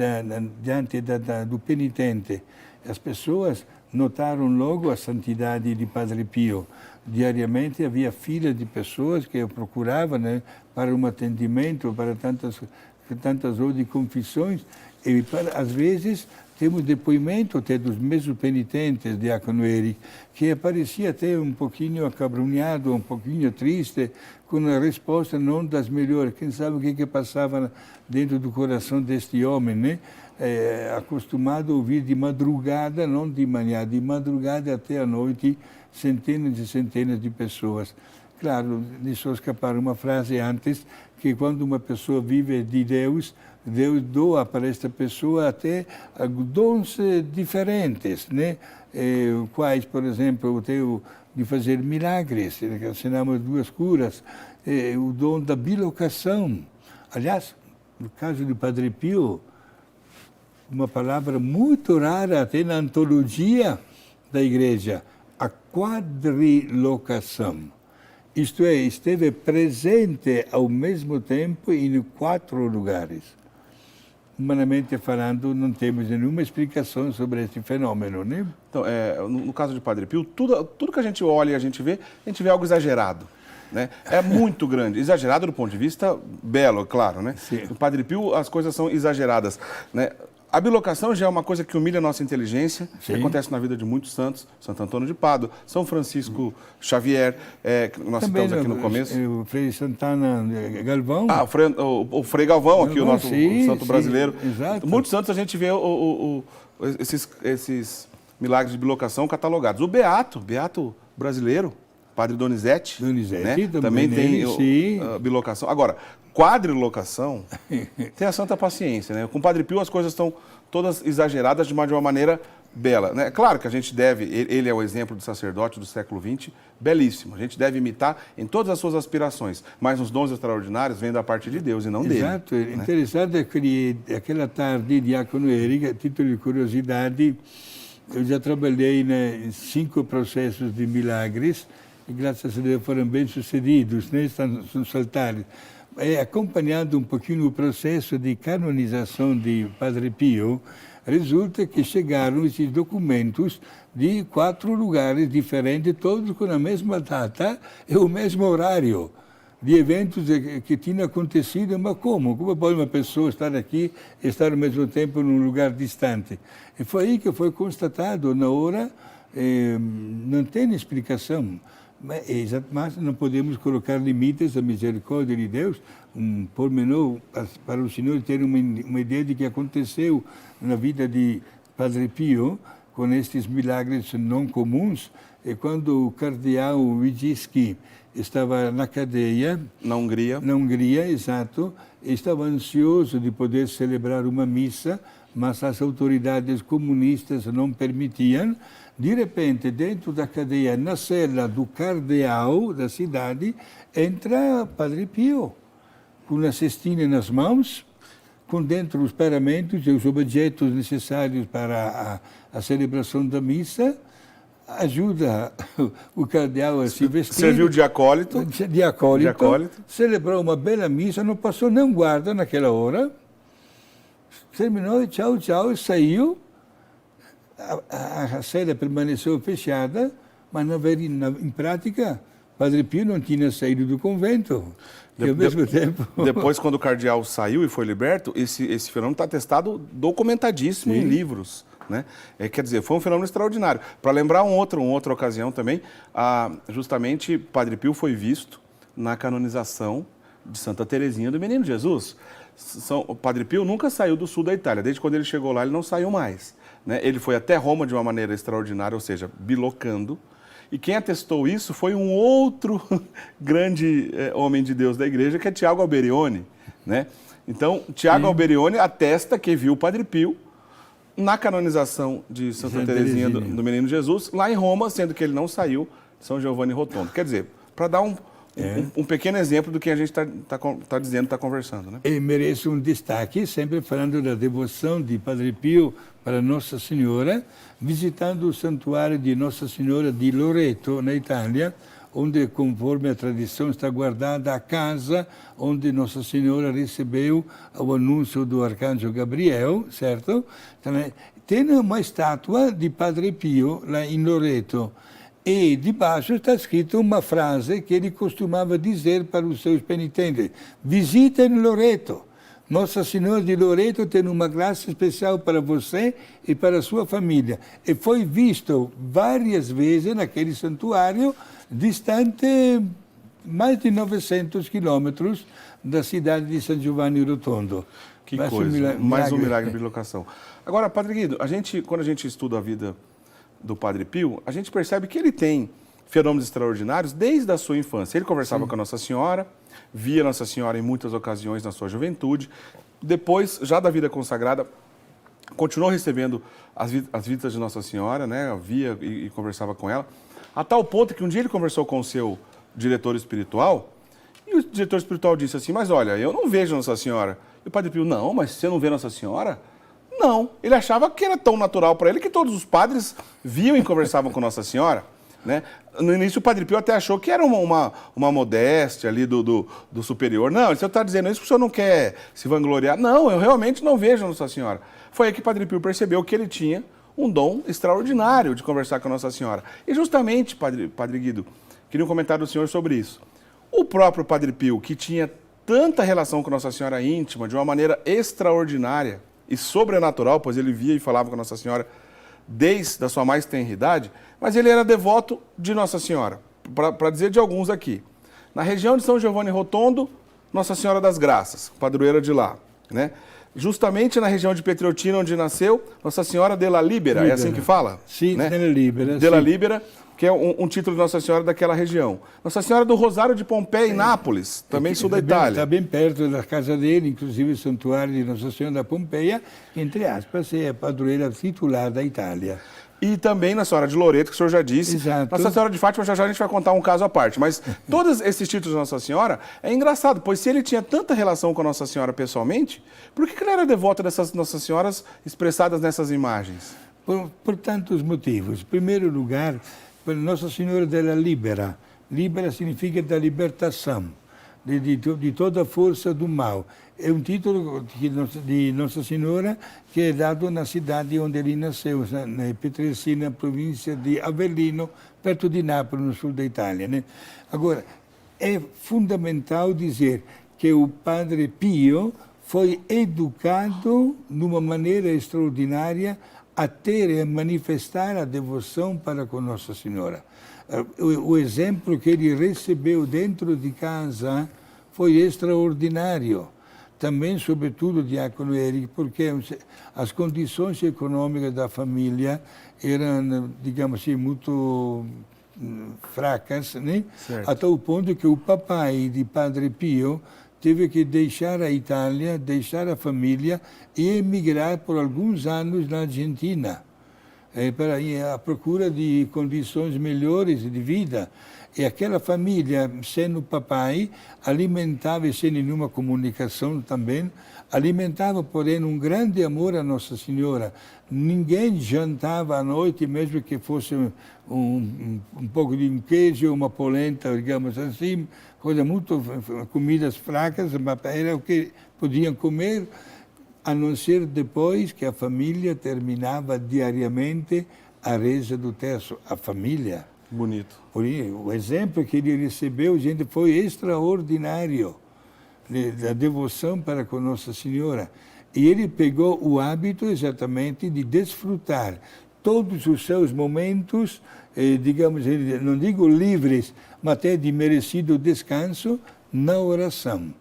[SPEAKER 2] diante do penitente. As pessoas notaram logo a santidade de Padre Pio. Diariamente havia filas de pessoas que eu procurava, né, para um atendimento, para tantas horas de confissões. E às vezes temos depoimento até dos mesmos penitentes, Diácono Eric, que aparecia até um pouquinho acabrunhado, um pouquinho triste, com a resposta não das melhores. Quem sabe o que passava dentro do coração deste homem, né? Acostumado a ouvir de madrugada, não de manhã, de madrugada até a noite, centenas e centenas de pessoas. Claro, deixou escapar uma frase antes, que quando uma pessoa vive de Deus, Deus doa para esta pessoa até dons diferentes, né? Quais, por exemplo, o teu de fazer milagres, assinamos 2 curas, o dom da bilocação. Aliás, no caso do Padre Pio, uma palavra muito rara até na antologia da Igreja, a quadrilocação. Isto é, esteve presente ao mesmo tempo em 4 lugares. Humanamente falando, não temos nenhuma explicação sobre esse fenômeno, né?
[SPEAKER 3] Então, no caso de Padre Pio, tudo que a gente olha e a gente vê algo exagerado. Né? É muito grande, exagerado do ponto de vista belo, claro, né?
[SPEAKER 2] Sim.
[SPEAKER 3] No Padre Pio as coisas são exageradas, né? A bilocação já é uma coisa que humilha a nossa inteligência, que acontece na vida de muitos santos, Santo Antônio de Pádua, São Francisco Xavier, que nós
[SPEAKER 2] Também
[SPEAKER 3] citamos aqui no começo.
[SPEAKER 2] O Frei Santana Galvão.
[SPEAKER 3] O Frei Galvão, aqui o nosso santo brasileiro.
[SPEAKER 2] Exato.
[SPEAKER 3] Muitos santos a gente vê esses milagres de bilocação catalogados. O Beato brasileiro, Padre Donizete, né? Também tem a bilocação. Agora, quadrilocação tem a santa paciência, né? Com o Padre Pio as coisas estão todas exageradas de uma maneira bela, né? Claro que a gente deve, ele é o exemplo de sacerdote do século XX, belíssimo. A gente deve imitar em todas as suas aspirações, mas os dons extraordinários vêm da parte de Deus e não dele.
[SPEAKER 2] Exato.
[SPEAKER 3] Né?
[SPEAKER 2] Interessante é que aquela tarde, Diácono Eric, a título de curiosidade, eu já trabalhei em 5 processos de milagres e graças a Deus foram bem sucedidos, né? Estão nos altares. Acompanhando um pouquinho o processo de canonização de Padre Pio, resulta que chegaram esses documentos de 4 lugares diferentes, todos com a mesma data e o mesmo horário, de eventos que tinham acontecido. Mas como? Como pode uma pessoa estar aqui e estar ao mesmo tempo num lugar distante? E foi aí que foi constatado, na hora, não tem explicação. Mas não podemos colocar limites à misericórdia de Deus. Um pormenor para o senhor ter uma ideia de que aconteceu na vida de Padre Pio, com estes milagres não comuns, é quando o cardeal Wojcicki estava na cadeia.
[SPEAKER 3] Na Hungria.
[SPEAKER 2] Na Hungria, exato. Estava ansioso de poder celebrar uma missa, mas as autoridades comunistas não permitiam. De repente, dentro da cadeia, na cela do cardeal da cidade, entra Padre Pio, com uma cestinha nas mãos, com dentro os paramentos e os objetos necessários para a celebração da missa, ajuda o cardeal a se vestir.
[SPEAKER 3] Serviu de acólito.
[SPEAKER 2] De acólito. Celebrou uma bela missa, não passou nem guarda naquela hora. Terminou, tchau, tchau, e saiu. A cela permaneceu fechada, mas em prática, Padre Pio não tinha saído do convento. E ao mesmo tempo...
[SPEAKER 3] Depois, quando o cardeal saiu e foi liberto, esse fenômeno está atestado, documentadíssimo em livros. Né? Quer dizer, foi um fenômeno extraordinário. Para lembrar uma outra ocasião também, justamente Padre Pio foi visto na canonização de Santa Teresinha do Menino Jesus. O Padre Pio nunca saiu do sul da Itália. Desde quando ele chegou lá, ele não saiu mais. Né? Ele foi até Roma de uma maneira extraordinária, ou seja, bilocando. E quem atestou isso foi um outro grande homem de Deus da igreja, que é Tiago Alberione. Né? Então, Tiago Alberione atesta que viu o Padre Pio na canonização de Santa Teresinha do Menino Jesus, lá em Roma, sendo que ele não saiu de São Giovanni Rotondo. Quer dizer, para dar um pequeno exemplo do que a gente está dizendo, está conversando. Né?
[SPEAKER 2] E merece um destaque, sempre falando da devoção de Padre Pio para Nossa Senhora, visitando o santuário de Nossa Senhora di Loreto, na Itália, onde, conforme a tradição, está guardada a casa onde Nossa Senhora recebeu o anúncio do arcanjo Gabriel, certo? Tem uma estátua de Padre Pio lá em Loreto. E debaixo está escrita uma frase que ele costumava dizer para os seus penitentes: visitem Loreto. Nossa Senhora de Loreto tem uma graça especial para você e para a sua família. E foi visto várias vezes naquele santuário, distante mais de 900 quilômetros da cidade de São Giovanni Rotondo.
[SPEAKER 3] Que coisa, mais um milagre de bilocação. Agora, Padre Guido, quando a gente estuda a vida do Padre Pio, a gente percebe que ele tem fenômenos extraordinários desde a sua infância. Ele conversava com a Nossa Senhora, via Nossa Senhora em muitas ocasiões na sua juventude. Depois, já da vida consagrada, continuou recebendo as visitas de Nossa Senhora, né? Via e conversava com ela, a tal ponto que um dia ele conversou com o seu diretor espiritual, e o diretor espiritual disse assim: mas olha, eu não vejo Nossa Senhora. E o Padre Pio: não, mas você não vê Nossa Senhora? Não, ele achava que era tão natural para ele que todos os padres viam e conversavam com Nossa Senhora. né? No início o Padre Pio até achou que era uma modéstia ali do superior. Não, o senhor está dizendo isso porque o senhor não quer se vangloriar. Não, eu realmente não vejo Nossa Senhora. Foi aí que o Padre Pio percebeu que ele tinha um dom extraordinário de conversar com Nossa Senhora. E justamente, Padre Guido, queria um comentário do senhor sobre isso. O próprio Padre Pio, que tinha tanta relação com Nossa Senhora íntima, de uma maneira extraordinária e sobrenatural, pois ele via e falava com Nossa Senhora desde a sua mais tenra idade, mas ele era devoto de Nossa Senhora, para dizer de alguns aqui. Na região de São Giovanni Rotondo, Nossa Senhora das Graças, padroeira de lá, né? Justamente na região de Petreutina, onde nasceu, Nossa Senhora della Libera, é assim que fala?
[SPEAKER 2] Sim,
[SPEAKER 3] né?
[SPEAKER 2] della Libera.
[SPEAKER 3] Della
[SPEAKER 2] Sim.
[SPEAKER 3] Libera, que é um título de Nossa Senhora daquela região. Nossa Senhora do Rosário de Pompeia, em Nápoles, também sul da Itália.
[SPEAKER 2] Está bem perto da casa dele, inclusive o santuário de Nossa Senhora da Pompeia, que, entre aspas, é a padroeira titular da Itália.
[SPEAKER 3] E também na Senhora de Loreto, que o senhor já disse.
[SPEAKER 2] Exato.
[SPEAKER 3] Nossa Senhora de Fátima, já a gente vai contar um caso à parte. Mas todos esses títulos de Nossa Senhora, é engraçado, pois se ele tinha tanta relação com a Nossa Senhora pessoalmente, por que ele era devoto dessas Nossas Senhoras expressadas nessas imagens?
[SPEAKER 2] Por tantos motivos. Em primeiro lugar, Nossa Senhora della Libera. Libera significa da libertação, de toda a força do mal. É um título de Nossa Senhora que é dado na cidade onde ele nasceu, na Petreutina, província de Avellino, perto de Nápoles, no sul da Itália, né? Agora, é fundamental dizer que o Padre Pio foi educado de uma maneira extraordinária a ter e manifestar a devoção para com Nossa Senhora. O exemplo que ele recebeu dentro de casa foi extraordinário. Também, sobretudo, Diácono Eric, porque as condições econômicas da família eram, digamos assim, muito fracas, né? A tal ponto que o papai de Padre Pio teve que deixar a Itália, deixar a família e emigrar por alguns anos na Argentina, para ir à procura de condições melhores de vida. E aquela família, sendo papai, alimentava, e sem nenhuma comunicação também, alimentava, porém, um grande amor a Nossa Senhora. Ninguém jantava à noite, mesmo que fosse um pouco de um queijo, uma polenta, digamos assim, coisa muito, comidas fracas, mas era o que podiam comer, a não ser depois que a família terminava diariamente a reza do terço. A família.
[SPEAKER 3] Bonito.
[SPEAKER 2] O exemplo que ele recebeu, gente, foi extraordinário, da devoção para com Nossa Senhora. E ele pegou o hábito exatamente de desfrutar todos os seus momentos, digamos, não digo livres, mas até de merecido descanso na oração.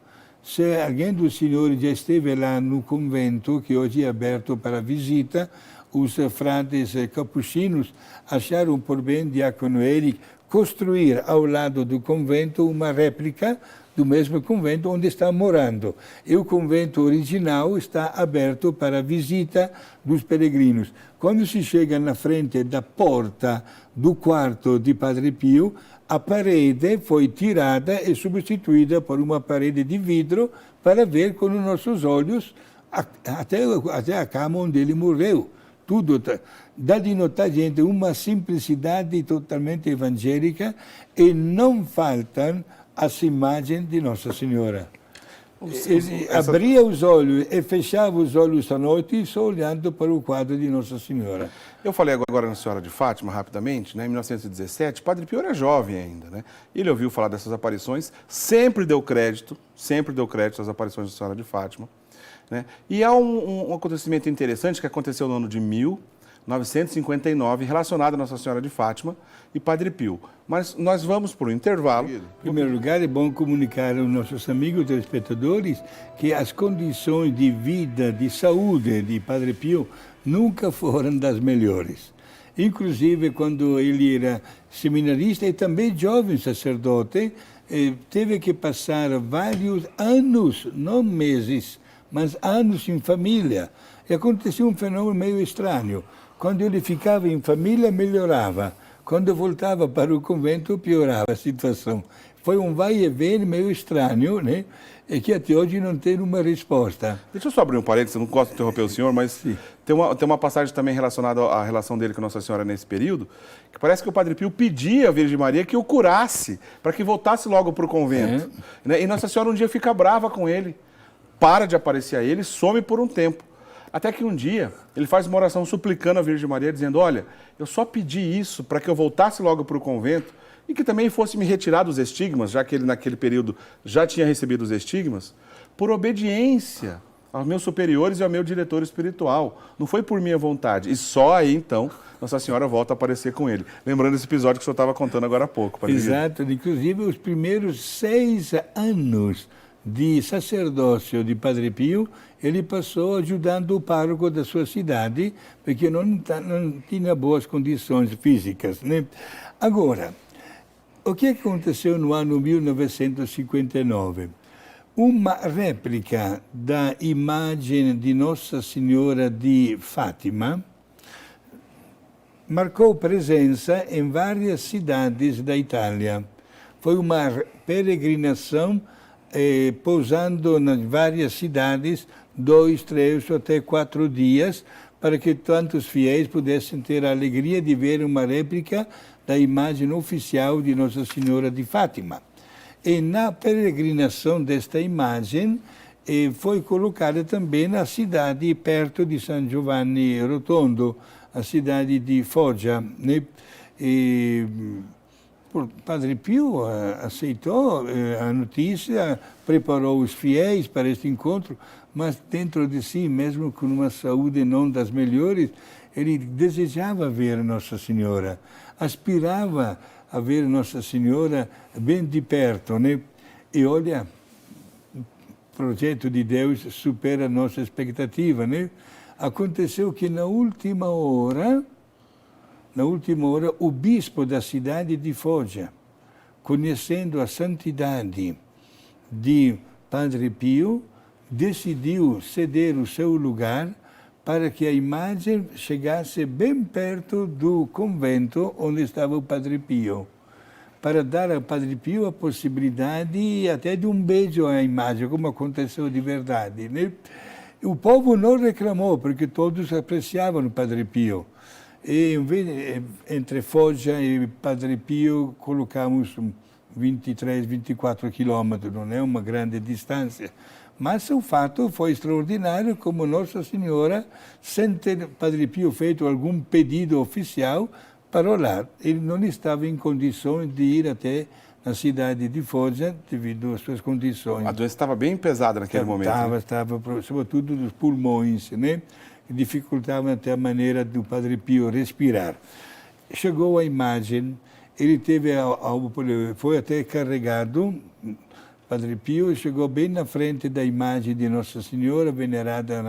[SPEAKER 2] Se alguém dos senhores já esteve lá no convento, que hoje é aberto para visita, os frades capuchinos acharam por bem, Diácono Eric, construir ao lado do convento uma réplica do mesmo convento onde está morando. E o convento original está aberto para a visita dos peregrinos. Quando se chega na frente da porta do quarto de Padre Pio, a parede foi tirada e substituída por uma parede de vidro para ver com os nossos olhos até a cama onde ele morreu. Tudo dá de notar, gente, uma simplicidade totalmente evangélica, e não faltam as imagens de Nossa Senhora. Ele abria os olhos e fechava os olhos à noite só olhando para o quadro de Nossa Senhora.
[SPEAKER 3] Eu falei agora na Senhora de Fátima, rapidamente, né? Em 1917, Padre Pio era jovem ainda, né? Ele ouviu falar dessas aparições, sempre deu crédito às aparições da Senhora de Fátima, né? E há um acontecimento interessante que aconteceu no ano de 1959, relacionado a Nossa Senhora de Fátima e Padre Pio. Mas nós vamos para o intervalo.
[SPEAKER 2] Em primeiro lugar, é bom comunicar aos nossos amigos telespectadores que as condições de vida, de saúde de Padre Pio nunca foram das melhores. Inclusive, quando ele era seminarista e também jovem sacerdote, teve que passar vários anos, não meses, mas anos em família. E aconteceu um fenômeno meio estranho. Quando ele ficava em família, melhorava. Quando voltava para o convento, piorava a situação. foi um vai e vem meio estranho, né? E que até hoje não tem uma resposta.
[SPEAKER 3] Deixa eu só abrir um parênteses, eu não gosto de interromper o senhor, mas tem uma passagem também relacionada à relação dele com Nossa Senhora nesse período, que parece que o Padre Pio pedia à Virgem Maria que o curasse, para que voltasse logo para o convento. Né? E Nossa Senhora um dia fica brava com ele, para de aparecer a ele, some por um tempo. Até que um dia ele faz uma oração suplicando à Virgem Maria, dizendo, olha, eu só pedi isso para que eu voltasse logo para o convento e que também fosse me retirar dos estigmas, já que ele naquele período já tinha recebido os estigmas, por obediência aos meus superiores e ao meu diretor espiritual. Não foi por minha vontade. E só aí, então, Nossa Senhora volta a aparecer com ele. Lembrando esse episódio que o senhor estava contando agora há pouco. Padre
[SPEAKER 2] Exato. Inclusive, os primeiros 6 anos de sacerdócio de Padre Pio, ele passou ajudando o pároco da sua cidade, porque não tinha boas condições físicas, né? Agora, o que aconteceu no ano 1959? Uma réplica da imagem de Nossa Senhora de Fátima marcou presença em várias cidades da Itália. Foi uma peregrinação pousando nas várias cidades 2, 3 ou até 4 dias, para que tantos fiéis pudessem ter a alegria de ver uma réplica da imagem oficial de Nossa Senhora de Fátima. E na peregrinação desta imagem foi colocada também a cidade perto de San Giovanni Rotondo, a cidade de Foggia, né? Padre Pio aceitou a notícia, preparou os fiéis para este encontro, mas dentro de si, mesmo com uma saúde não das melhores, ele desejava ver Nossa Senhora, aspirava a ver Nossa Senhora bem de perto, né? E olha, o projeto de Deus supera a nossa expectativa, né? Aconteceu que na última hora, o bispo da cidade de Foggia, conhecendo a santidade de Padre Pio, decidiu ceder o seu lugar para que a imagem chegasse bem perto do convento onde estava o Padre Pio, para dar ao Padre Pio a possibilidade até de um beijo à imagem, como aconteceu de verdade, né? O povo não reclamou, porque todos apreciavam o Padre Pio. E entre Foggia e Padre Pio colocamos 23, 24 quilômetros, não é uma grande distância. Mas o fato foi extraordinário, como Nossa Senhora, sem ter Padre Pio feito algum pedido oficial, parou lá. Ele não estava em condições de ir até a cidade de Foggia devido às suas condições.
[SPEAKER 3] A doença estava bem pesada naquele momento.
[SPEAKER 2] Estava, sobretudo dos pulmões, né? Dificultava até a maneira do Padre Pio respirar. Chegou a imagem, ele foi até carregado, Padre Pio chegou bem na frente da imagem de Nossa Senhora, venerada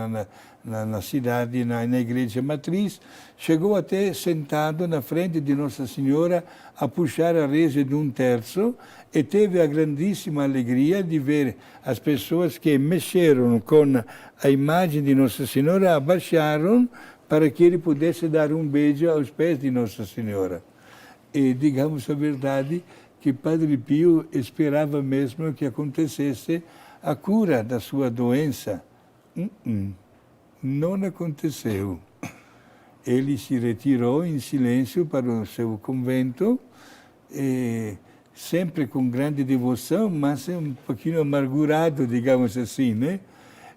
[SPEAKER 2] na cidade, na igreja matriz, chegou até sentado na frente de Nossa Senhora a puxar a reza de um terço e teve a grandíssima alegria de ver as pessoas que mexeram com a imagem de Nossa Senhora, abaixaram para que ele pudesse dar um beijo aos pés de Nossa Senhora. E digamos a verdade, que Padre Pio esperava mesmo que acontecesse a cura da sua doença. Não aconteceu. Ele se retirou em silêncio para o seu convento, sempre com grande devoção, mas um pouquinho amargurado, digamos assim, né?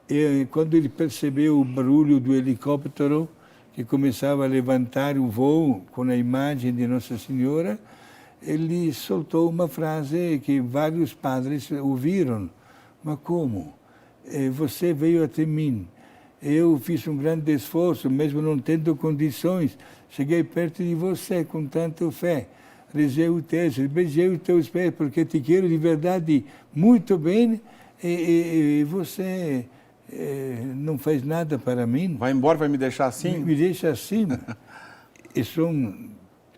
[SPEAKER 2] E quando ele percebeu o barulho do helicóptero que começava a levantar o voo com a imagem de Nossa Senhora, ele soltou uma frase que vários padres ouviram. Mas como? Você veio até mim. Eu fiz um grande esforço, mesmo não tendo condições. Cheguei perto de você com tanta fé. Rezei o texto, beijei os teus pés, porque te quero de verdade muito bem. E você não faz nada para mim.
[SPEAKER 3] Vai embora, vai me deixar assim?
[SPEAKER 2] Me deixa assim.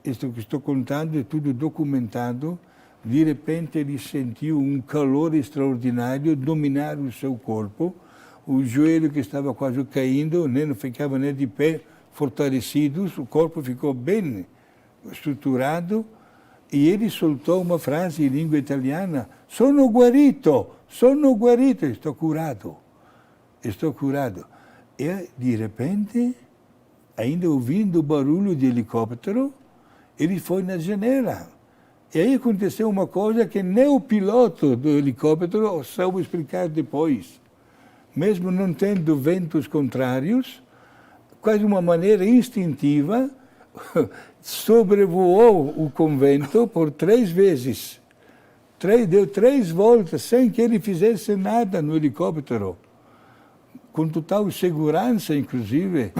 [SPEAKER 2] Isto que estou contando é tudo documentado. De repente ele sentiu um calor extraordinário dominar o seu corpo. O joelho que estava quase caindo, não ficava nem de pé, fortalecidos. O corpo ficou bem estruturado E ele soltou uma frase em língua italiana: sono guarito, estou curado. E, de repente, ainda ouvindo o barulho de helicóptero, ele foi na janela. E aí aconteceu uma coisa que nem o piloto do helicóptero soube explicar depois. Mesmo não tendo ventos contrários, quase de uma maneira instintiva, sobrevoou o convento por 3 vezes. Deu 3 voltas sem que ele fizesse nada no helicóptero. Com total segurança, inclusive.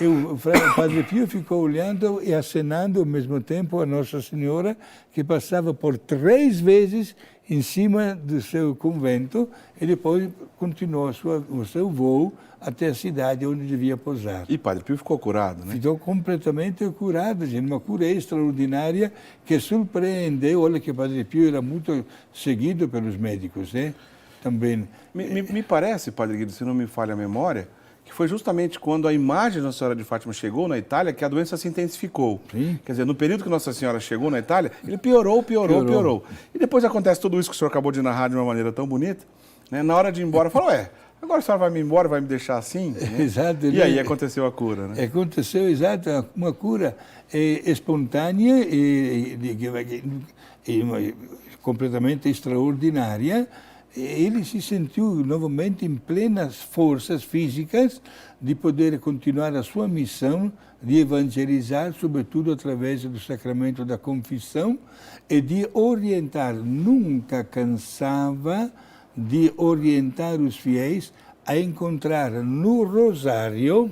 [SPEAKER 2] O Padre Pio ficou olhando e acenando ao mesmo tempo a Nossa Senhora, que passava por 3 vezes em cima do seu convento e depois continuou o seu voo até a cidade onde devia pousar.
[SPEAKER 3] E Padre Pio ficou curado, né?
[SPEAKER 2] Ficou completamente curado, gente, uma cura extraordinária que surpreendeu. Olha que Padre Pio era muito seguido pelos médicos, né? Também.
[SPEAKER 3] Me parece, Padre Guido, se não me falha a memória, que foi justamente quando a imagem de Nossa Senhora de Fátima chegou na Itália que a doença se intensificou.
[SPEAKER 2] Sim.
[SPEAKER 3] Quer dizer, no período que Nossa Senhora chegou na Itália, ele piorou. E depois acontece tudo isso que o senhor acabou de narrar de uma maneira tão bonita, né? Na hora de ir embora, falou, agora a senhora vai me embora, vai me deixar assim? Né?
[SPEAKER 2] Exato.
[SPEAKER 3] E aí aconteceu a cura, né?
[SPEAKER 2] Aconteceu, exato, uma cura espontânea e completamente extraordinária. Ele se sentiu novamente em plenas forças físicas de poder continuar a sua missão de evangelizar, sobretudo através do sacramento da confissão, e de orientar. Nunca cansava de orientar os fiéis a encontrar no rosário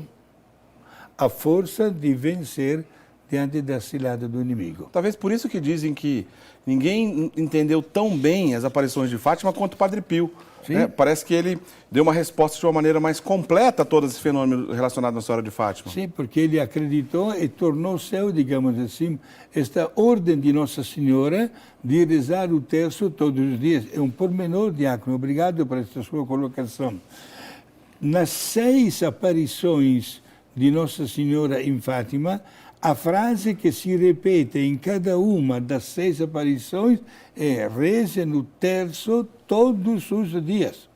[SPEAKER 2] a força de vencer diante da cilada do inimigo.
[SPEAKER 3] Talvez por isso que dizem que ninguém entendeu tão bem as aparições de Fátima quanto o Padre Pio. Né? Parece que ele deu uma resposta de uma maneira mais completa a todos esses fenômenos relacionados à Senhora de Fátima.
[SPEAKER 2] Sim, porque ele acreditou e tornou seu, digamos assim, esta ordem de Nossa Senhora de rezar o terço todos os dias. É um pormenor, diácono. Obrigado por esta sua colocação. Nas 6 aparições de Nossa Senhora em Fátima, a frase que se repete em cada uma das 6 aparições é: reze no terço todos os dias.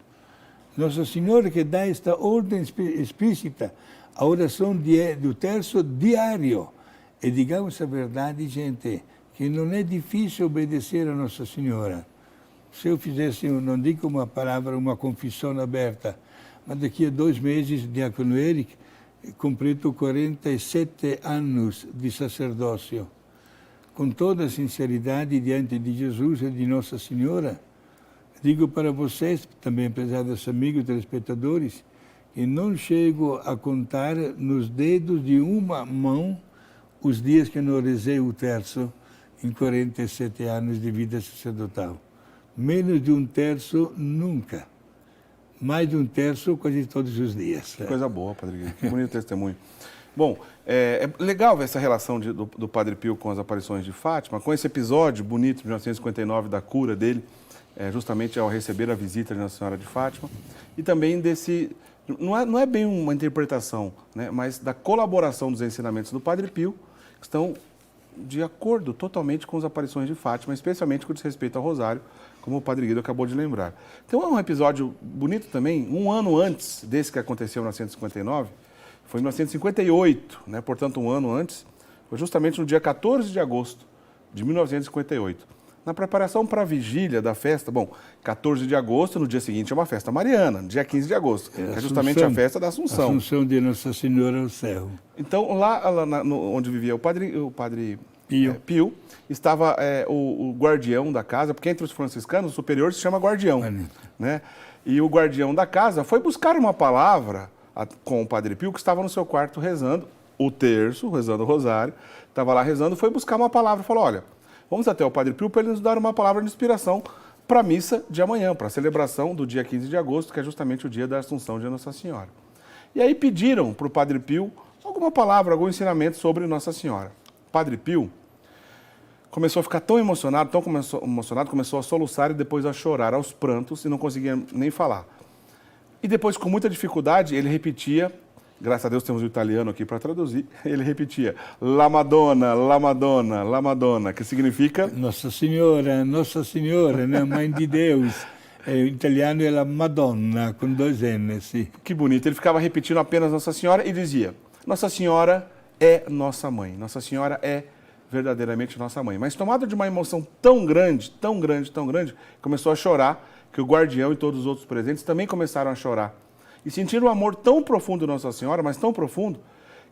[SPEAKER 2] Nossa Senhora que dá esta ordem explícita, a oração do terço diário. E digamos a verdade, gente, que não é difícil obedecer a Nossa Senhora. Se eu fizesse, não digo uma palavra, uma confissão aberta, mas daqui a 2 meses, diácono Eric, completo 47 anos de sacerdócio. Com toda a sinceridade diante de Jesus e de Nossa Senhora, digo para vocês, também prezados amigos telespectadores, que não chego a contar nos dedos de uma mão os dias que não rezei o terço em 47 anos de vida sacerdotal. Menos de 1/3 nunca. Mais de 1/3 quase todos os dias.
[SPEAKER 3] Que coisa boa, Padre Guido. Que bonito testemunho. Bom, é legal ver essa relação do Padre Pio com as aparições de Fátima, com esse episódio bonito de 1959 da cura dele, justamente ao receber a visita de Nossa Senhora de Fátima, e também desse, não é bem uma interpretação, né, mas da colaboração dos ensinamentos do Padre Pio, que estão de acordo totalmente com as aparições de Fátima, especialmente com respeito ao Rosário, como o Padre Guido acabou de lembrar. Então é um episódio bonito também, um ano antes desse que aconteceu em 1959, foi em 1958, né? Portanto um ano antes, foi justamente no dia 14 de agosto de 1958. Na preparação para a vigília da festa, 14 de agosto, no dia seguinte é uma festa mariana, no dia 15 de agosto, que é justamente a festa da Assunção.
[SPEAKER 2] Assunção de Nossa Senhora ao céu.
[SPEAKER 3] Então lá onde vivia o Padre Pio, estava o guardião da casa, porque entre os franciscanos o superior se chama guardião, né? E o guardião da casa foi buscar uma palavra com o Padre Pio, que estava no seu quarto rezando o terço, rezando o rosário, estava lá rezando, foi buscar uma palavra, falou, olha, vamos até o Padre Pio para ele nos dar uma palavra de inspiração para a missa de amanhã, para a celebração do dia 15 de agosto, que é justamente o dia da Assunção de Nossa Senhora. E aí pediram para o Padre Pio alguma palavra, algum ensinamento sobre Nossa Senhora. O Padre Pio começou a ficar tão emocionado, começou a soluçar e depois a chorar aos prantos e não conseguia nem falar. E depois, com muita dificuldade, ele repetia Graças a Deus temos o italiano aqui para traduzir. Ele repetia, La Madonna, La Madonna, La Madonna, que significa...
[SPEAKER 2] Nossa Senhora, né? Mãe de Deus. Em italiano é la Madonna, com 2 N, sim.
[SPEAKER 3] Que bonito. Ele ficava repetindo apenas Nossa Senhora e dizia, Nossa Senhora é nossa mãe. Nossa Senhora é verdadeiramente nossa mãe. Mas tomado de uma emoção tão grande, tão grande, tão grande, começou a chorar, que o guardião e todos os outros presentes também começaram a chorar. E sentiram um amor tão profundo de Nossa Senhora, mas tão profundo,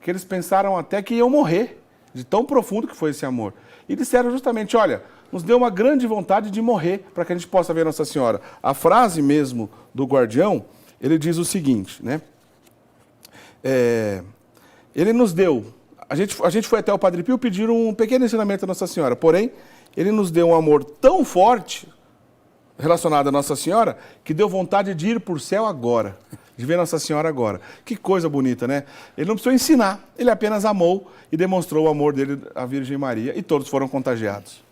[SPEAKER 3] que eles pensaram até que iam morrer, de tão profundo que foi esse amor. E disseram justamente, olha, nos deu uma grande vontade de morrer para que a gente possa ver Nossa Senhora. A frase mesmo do guardião, ele diz o seguinte, né? Ele nos deu, a gente foi até o Padre Pio pedir um pequeno ensinamento a Nossa Senhora, porém, ele nos deu um amor tão forte relacionado a Nossa Senhora, que deu vontade de ir para o céu agora, de ver Nossa Senhora agora. Que coisa bonita, né? Ele não precisou ensinar, ele apenas amou e demonstrou o amor dele à Virgem Maria, e todos foram contagiados.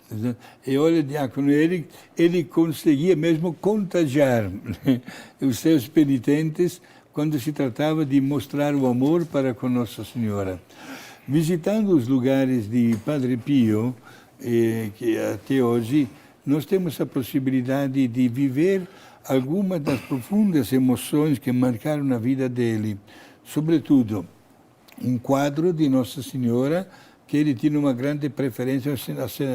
[SPEAKER 2] E olha, diácono, ele conseguia mesmo contagiar os seus penitentes quando se tratava de mostrar o amor para com Nossa Senhora. Visitando os lugares de Padre Pio, que até hoje nós temos a possibilidade de viver algumas das profundas emoções que marcaram a vida dele. Sobretudo, um quadro de Nossa Senhora, que ele tinha uma grande preferência,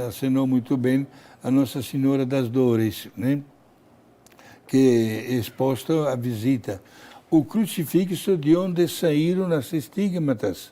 [SPEAKER 2] acenou muito bem a Nossa Senhora das Dores, né? Que é exposto à visita. O crucifixo de onde saíram as estigmatas,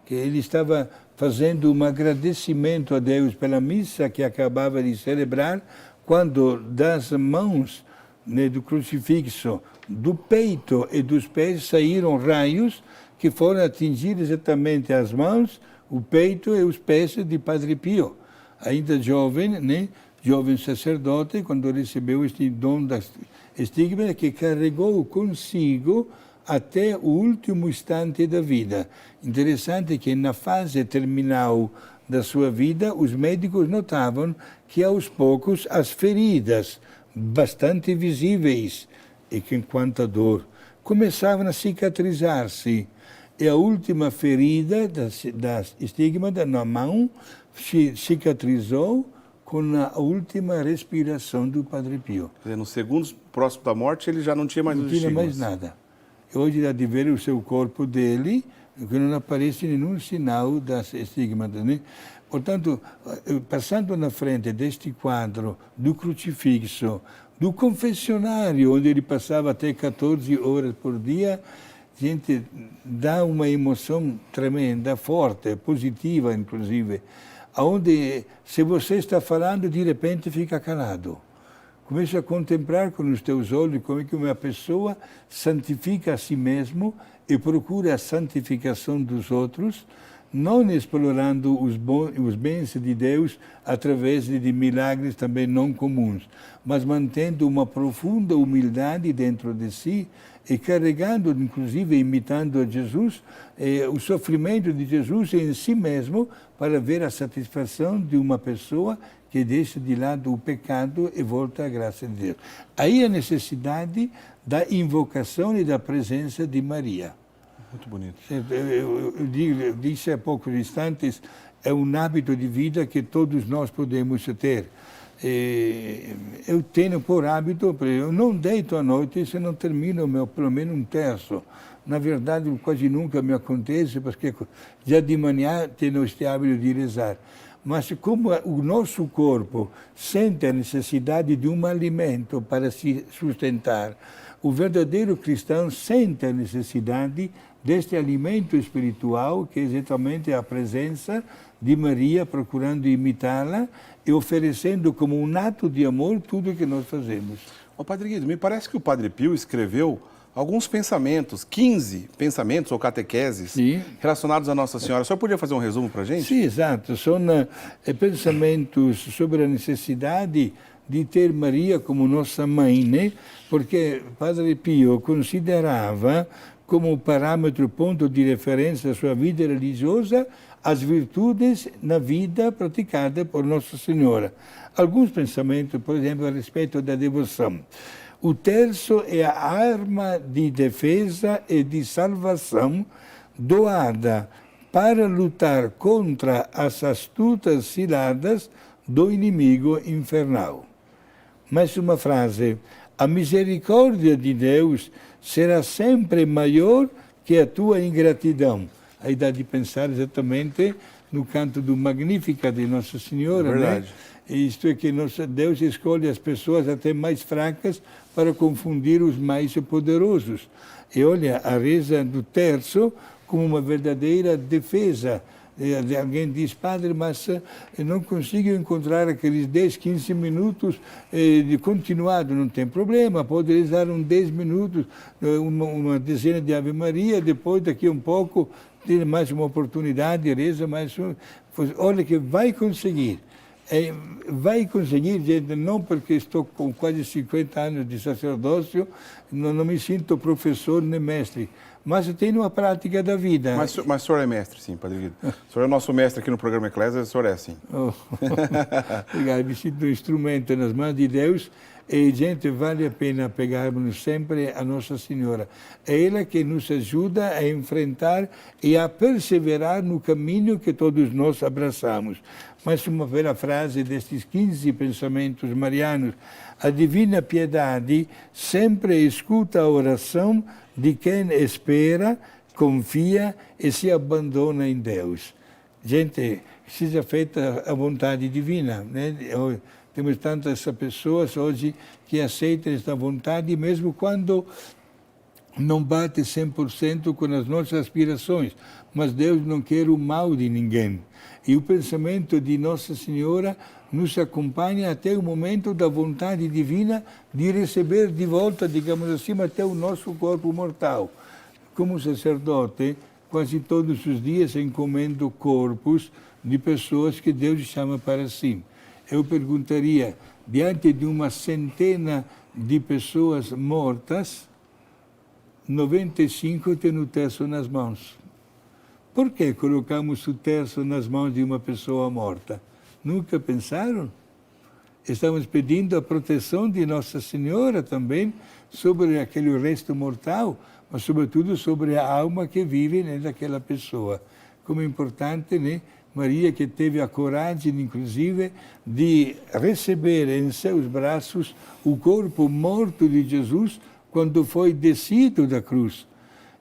[SPEAKER 2] que ele estava fazendo um agradecimento a Deus pela missa que acabava de celebrar, quando das mãos, né, do crucifixo, do peito e dos pés saíram raios que foram atingir exatamente as mãos, o peito e os pés de Padre Pio. Ainda jovem, né, jovem sacerdote, quando recebeu este dom das estigmas, que carregou consigo até o último instante da vida. Interessante que na fase terminal da sua vida, os médicos notavam que aos poucos as feridas, bastante visíveis e que enquanto a dor, começavam a cicatrizar-se. E a última ferida da estigma na mão cicatrizou com a última respiração do Padre Pio.
[SPEAKER 3] Quer dizer, nos segundos próximo da morte, ele já não tinha mais os estigmas.
[SPEAKER 2] Não tinha mais nada. Hoje dá de ver o seu corpo dele, que não aparece nenhum sinal das estigmas, né? Portanto, passando na frente deste quadro do crucifixo, do confessionário, onde ele passava até 14 horas por dia, gente, dá uma emoção tremenda, forte, positiva, inclusive, onde, se você está falando, de repente fica calado. Começa a contemplar com os teus olhos como é que uma pessoa santifica a si mesmo e procura a santificação dos outros, não explorando os bens de Deus através de milagres também não comuns, mas mantendo uma profunda humildade dentro de si e carregando, inclusive imitando a Jesus, o sofrimento de Jesus em si mesmo, para ver a satisfação de uma pessoa que deixa de lado o pecado e volta à graça de Deus. Aí a necessidade da invocação e da presença de Maria.
[SPEAKER 3] Muito bonito.
[SPEAKER 2] Eu disse há poucos instantes, é um hábito de vida que todos nós podemos ter. Eu tenho por hábito, eu não deito à noite se não termino pelo menos um terço. Na verdade, quase nunca me acontece, porque já de manhã tenho este hábito de rezar. Mas como o nosso corpo sente a necessidade de um alimento para se sustentar, o verdadeiro cristão sente a necessidade deste alimento espiritual, que é exatamente a presença de Maria, procurando imitá-la e oferecendo como um ato de amor tudo o que nós fazemos.
[SPEAKER 3] Ô, Padre Guido, me parece que o Padre Pio escreveu alguns pensamentos, 15 pensamentos ou catequeses, sim, relacionados a Nossa Senhora. O senhor podia fazer um resumo para a gente?
[SPEAKER 2] Sim, exato. São pensamentos sobre a necessidade de ter Maria como nossa mãe, né? Porque Padre Pio considerava como parâmetro, ponto de referência da sua vida religiosa, as virtudes na vida praticada por Nossa Senhora. Alguns pensamentos, por exemplo, a respeito da devoção. O terço é a arma de defesa e de salvação doada para lutar contra as astutas ciladas do inimigo infernal. Mais uma frase: a misericórdia de Deus será sempre maior que a tua ingratidão. Aí dá de pensar exatamente no canto do Magnífica de Nossa Senhora.
[SPEAKER 3] Verdade.
[SPEAKER 2] Né? Isto é que Deus escolhe as pessoas até mais fracas para confundir os mais poderosos. E olha, a reza do terço como uma verdadeira defesa. Alguém diz: padre, mas eu não consigo encontrar aqueles 10, 15 minutos de continuado. Não tem problema, pode rezar 10 minutos, uma dezena de Ave Maria, depois daqui um pouco ter mais uma oportunidade, reza mais um. Olha que vai conseguir. Vai conseguir, gente, não porque estou com quase 50 anos de sacerdócio, não me sinto professor nem mestre, mas eu tenho uma prática da vida.
[SPEAKER 3] Mas o senhor é mestre, sim, Padre Guido. O senhor é nosso mestre aqui no programa Eclésia, o senhor é, sim.
[SPEAKER 2] Obrigado, me sinto um instrumento nas mãos de Deus e, gente, vale a pena pegarmos sempre a Nossa Senhora. É ela que nos ajuda a enfrentar e a perseverar no caminho que todos nós abraçamos. Mas uma bela frase destes 15 pensamentos marianos: a divina piedade sempre escuta a oração de quem espera, confia e se abandona em Deus. Gente, seja feita a vontade divina, né? Temos tantas pessoas hoje que aceitam esta vontade, mesmo quando não bate 100% com as nossas aspirações. Mas Deus não quer o mal de ninguém. E o pensamento de Nossa Senhora nos acompanha até o momento da vontade divina de receber de volta, digamos assim, até o nosso corpo mortal. Como sacerdote, quase todos os dias encomendo corpos de pessoas que Deus chama para si. Eu perguntaria, diante de uma centena de pessoas mortas, 95 têm o terço nas mãos. Por que colocamos o terço nas mãos de uma pessoa morta? Nunca pensaram? Estamos pedindo a proteção de Nossa Senhora também sobre aquele resto mortal, mas sobretudo sobre a alma que vive, né, daquela pessoa. Como é importante, né? Maria, que teve a coragem, inclusive, de receber em seus braços o corpo morto de Jesus quando foi descido da cruz.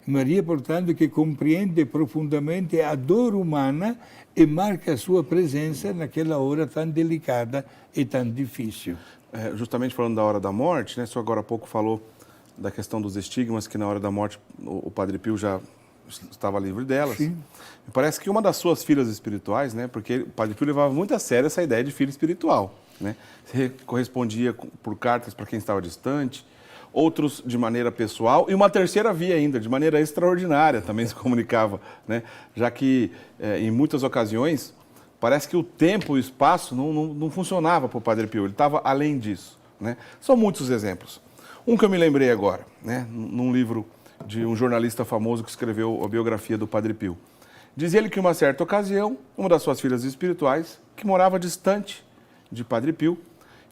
[SPEAKER 2] Maria, portanto, que compreende profundamente a dor humana e marca a sua presença naquela hora tão delicada e tão difícil.
[SPEAKER 3] Justamente falando da hora da morte, né? O senhor agora há pouco falou da questão dos estigmas, que na hora da morte o Padre Pio já estava livre delas.
[SPEAKER 2] Sim.
[SPEAKER 3] Me parece que uma das suas filhas espirituais, né? Porque o Padre Pio levava muito a sério essa ideia de filho espiritual, né? Você correspondia por cartas para quem estava distante, outros de maneira pessoal, e uma terceira via ainda, de maneira extraordinária, também se comunicava, né? Já que, em muitas ocasiões, parece que o tempo e o espaço não funcionava para o Padre Pio, ele estava além disso, né? São muitos exemplos. Um que eu me lembrei agora, né? Num livro de um jornalista famoso que escreveu a biografia do Padre Pio. Diz ele que, em uma certa ocasião, uma das suas filhas espirituais, que morava distante de Padre Pio,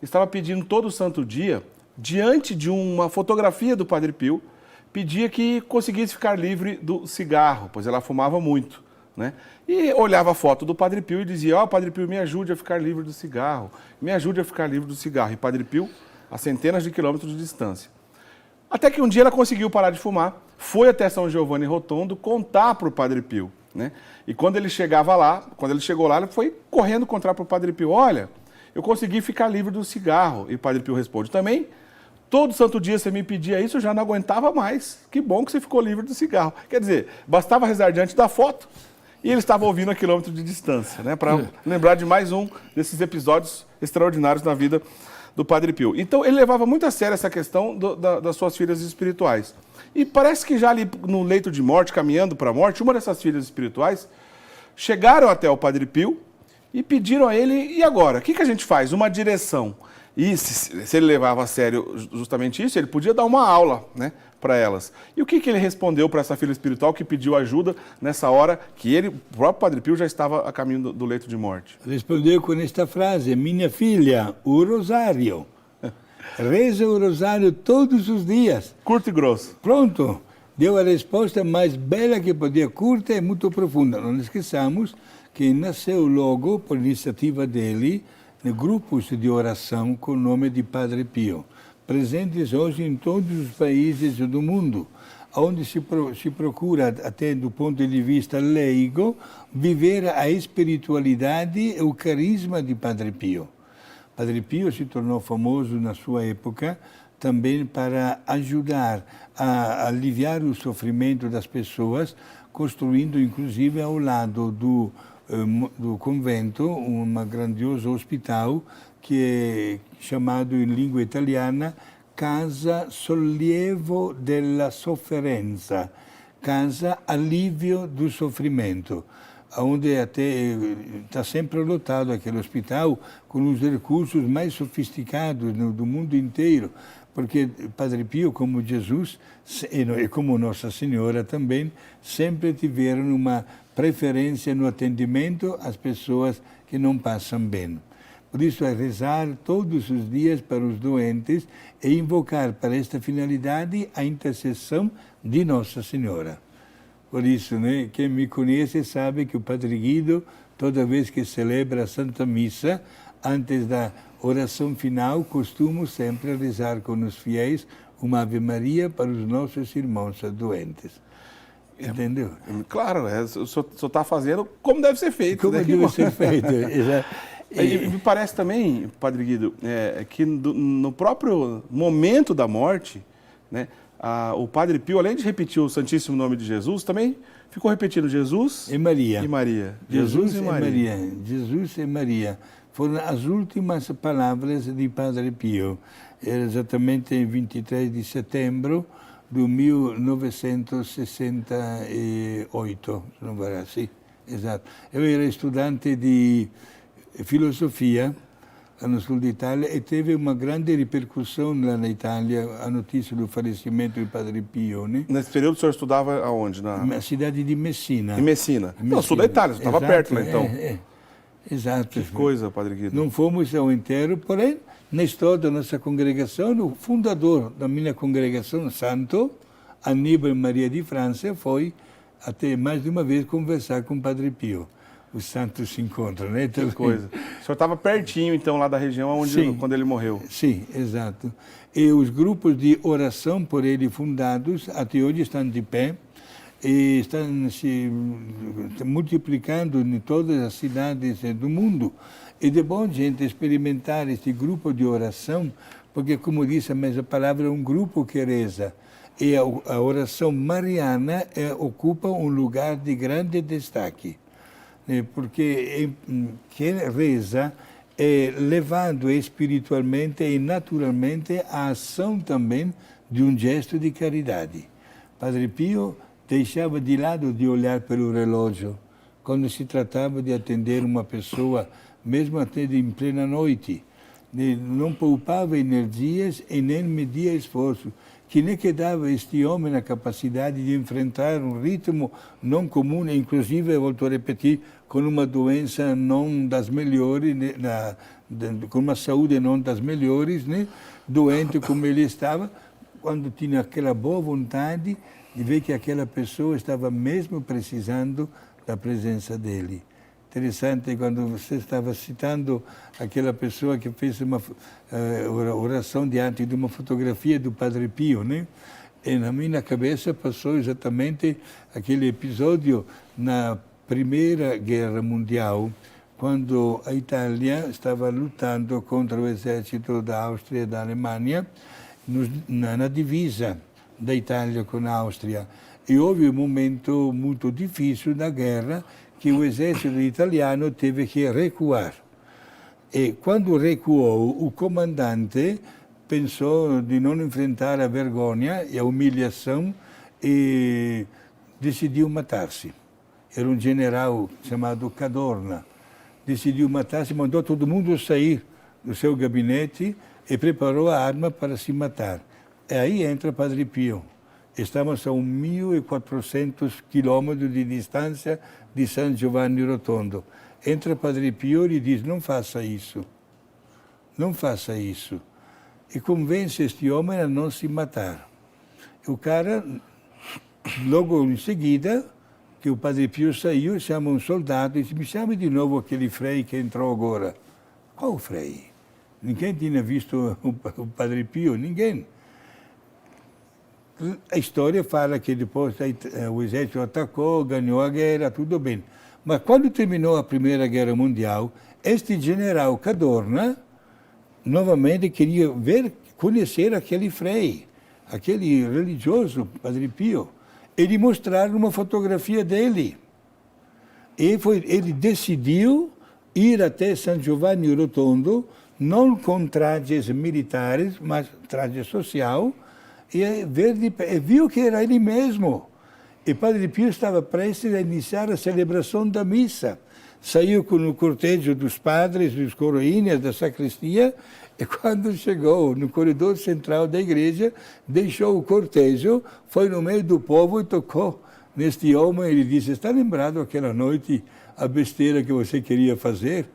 [SPEAKER 3] estava pedindo todo santo dia, diante de uma fotografia do Padre Pio, pedia que conseguisse ficar livre do cigarro, pois ela fumava muito, né? E olhava a foto do Padre Pio e dizia: ó, Padre Pio, me ajude a ficar livre do cigarro, me ajude a ficar livre do cigarro. E Padre Pio, a centenas de quilômetros de distância. Até que um dia ela conseguiu parar de fumar, foi até São Giovanni Rotondo contar para o Padre Pio, né? E quando ele chegava lá, quando ele chegou lá, ele foi correndo contar para o Padre Pio: olha, eu consegui ficar livre do cigarro. E o Padre Pio responde: também, todo santo dia você me pedia isso, eu já não aguentava mais. Que bom que você ficou livre do cigarro. Quer dizer, bastava rezar diante da foto e ele estava ouvindo a quilômetro de distância, né? Para lembrar de mais um desses episódios extraordinários na vida do Padre Pio. Então, ele levava muito a sério essa questão das suas filhas espirituais. E parece que já ali no leito de morte, caminhando para a morte, uma dessas filhas espirituais chegaram até o Padre Pio e pediram a ele: e agora? O que a gente faz? Uma direção. E se ele levava a sério justamente isso, ele podia dar uma aula, né, para elas. E o que ele respondeu para essa filha espiritual que pediu ajuda nessa hora que ele, o próprio Padre Pio, já estava a caminho do leito de morte?
[SPEAKER 2] Respondeu com esta frase: minha filha, o rosário. Reza o rosário todos os dias.
[SPEAKER 3] Curto e grosso.
[SPEAKER 2] Pronto. Deu a resposta mais bela que podia, curta e muito profunda. Não esqueçamos que nasceu logo, por iniciativa dele, grupos de oração com o nome de Padre Pio, presentes hoje em todos os países do mundo, onde se procura, até do ponto de vista leigo, viver a espiritualidade e o carisma de Padre Pio. Padre Pio se tornou famoso na sua época também para ajudar a aliviar o sofrimento das pessoas, construindo inclusive ao lado do convento um grandioso hospital que é chamado em língua italiana Casa Sollievo della Sofferenza, Casa Alívio do Sofrimento, onde até está sempre lotado aquele hospital com os recursos mais sofisticados do mundo inteiro, porque Padre Pio, como Jesus e como Nossa Senhora também, sempre tiveram uma preferência no atendimento às pessoas que não passam bem. Por isso é rezar todos os dias para os doentes e invocar para esta finalidade a intercessão de Nossa Senhora. Por isso, né, quem me conhece sabe que o Padre Guido, toda vez que celebra a Santa Missa, antes da oração final, costumo sempre rezar com os fiéis uma Ave Maria para os nossos irmãos doentes. Entendeu?
[SPEAKER 3] Claro, o senhor está fazendo como deve ser feito.
[SPEAKER 2] Como deve ser feito, exato.
[SPEAKER 3] E me parece também, Padre Guido, que no próprio momento da morte, né, o Padre Pio, além de repetir o Santíssimo Nome de Jesus, também ficou repetindo Jesus
[SPEAKER 2] e Maria.
[SPEAKER 3] E Maria.
[SPEAKER 2] Jesus e Maria. Jesus e Maria. Foram as últimas palavras de Padre Pio. Era exatamente em 23 de setembro de 1968, se não me sì, esatto. Eu era estudante de filosofia no sul d'Italia e teve uma grande repercussão lá na Itália a notícia do falecimento do Padre Pio. Né?
[SPEAKER 3] Nesse período o senhor estudava aonde?
[SPEAKER 2] Na cidade de Messina.
[SPEAKER 3] Em Messina. Não, sul da Itália, você estava perto lá então.
[SPEAKER 2] Exato.
[SPEAKER 3] Que coisa, Padre Guido.
[SPEAKER 2] Não fomos ao enterro, porém, na história da nossa congregação, o fundador da minha congregação, Santo Aníbal Maria de França, foi até mais de uma vez conversar com o Padre Pio. Os santos se encontram, né?
[SPEAKER 3] Que coisa. O senhor estava pertinho, então, lá da região quando ele morreu.
[SPEAKER 2] Sim, exato. E os grupos de oração por ele fundados, até hoje estão de pé, e estão se multiplicando em todas as cidades do mundo. E é bom, gente, experimentar este grupo de oração, porque, como disse a mesma palavra, é um grupo que reza. E a oração mariana ocupa um lugar de grande destaque. Porque quem reza é levado espiritualmente e naturalmente à ação também de um gesto de caridade. Padre Pio deixava de lado de olhar pelo relógio quando se tratava de atender uma pessoa, mesmo até em plena noite. Não poupava energias e nem media esforço, que nem que dava a este homem a capacidade de enfrentar um ritmo não comum, inclusive, volto a repetir, com uma doença não das melhores, né, com uma saúde não das melhores, né, doente como ele estava, quando tinha aquela boa vontade de ver que aquela pessoa estava mesmo precisando da presença dele. Interessante quando você estava citando aquela pessoa que fez uma oração diante de uma fotografia do Padre Pio, né? E na minha cabeça passou exatamente aquele episódio na Primeira Guerra Mundial, quando a Itália estava lutando contra o exército da Áustria e da Alemanha na divisa da Itália com a Áustria. E houve um momento muito difícil da guerra que o exército italiano teve que recuar. E quando recuou, o comandante pensou de não enfrentar a vergonha e a humilhação e decidiu matar-se. Era um general chamado Cadorna. Decidiu matar-se, mandou todo mundo sair do seu gabinete e preparou a arma para se matar. E aí entra Padre Pio. Estamos a 1.400 quilômetros de distância de San Giovanni Rotondo. Entra Padre Pio e diz, não faça isso. Não faça isso. e convence este homem a não se matar. O cara, logo em seguida, que o Padre Pio saiu, chama um soldado e diz: me chame de novo aquele frei que entrou agora. Qual frei? Ninguém tinha visto o Padre Pio, ninguém. A história fala que depois o exército atacou, ganhou a guerra, tudo bem. Mas quando terminou a Primeira Guerra Mundial, este general Cadorna novamente queria conhecer aquele frei, aquele religioso, Padre Pio. Ele mostraram uma fotografia dele. Ele decidiu ir até San Giovanni Rotondo, não com trajes militares, mas traje social, e viu que era ele mesmo. E Padre Pio estava prestes a iniciar a celebração da missa. Saiu com o cortejo dos padres, dos coroinhas da sacristia, e quando chegou no corredor central da igreja, deixou o cortejo, foi no meio do povo e tocou neste homem. Ele disse: está lembrado aquela noite a besteira que você queria fazer?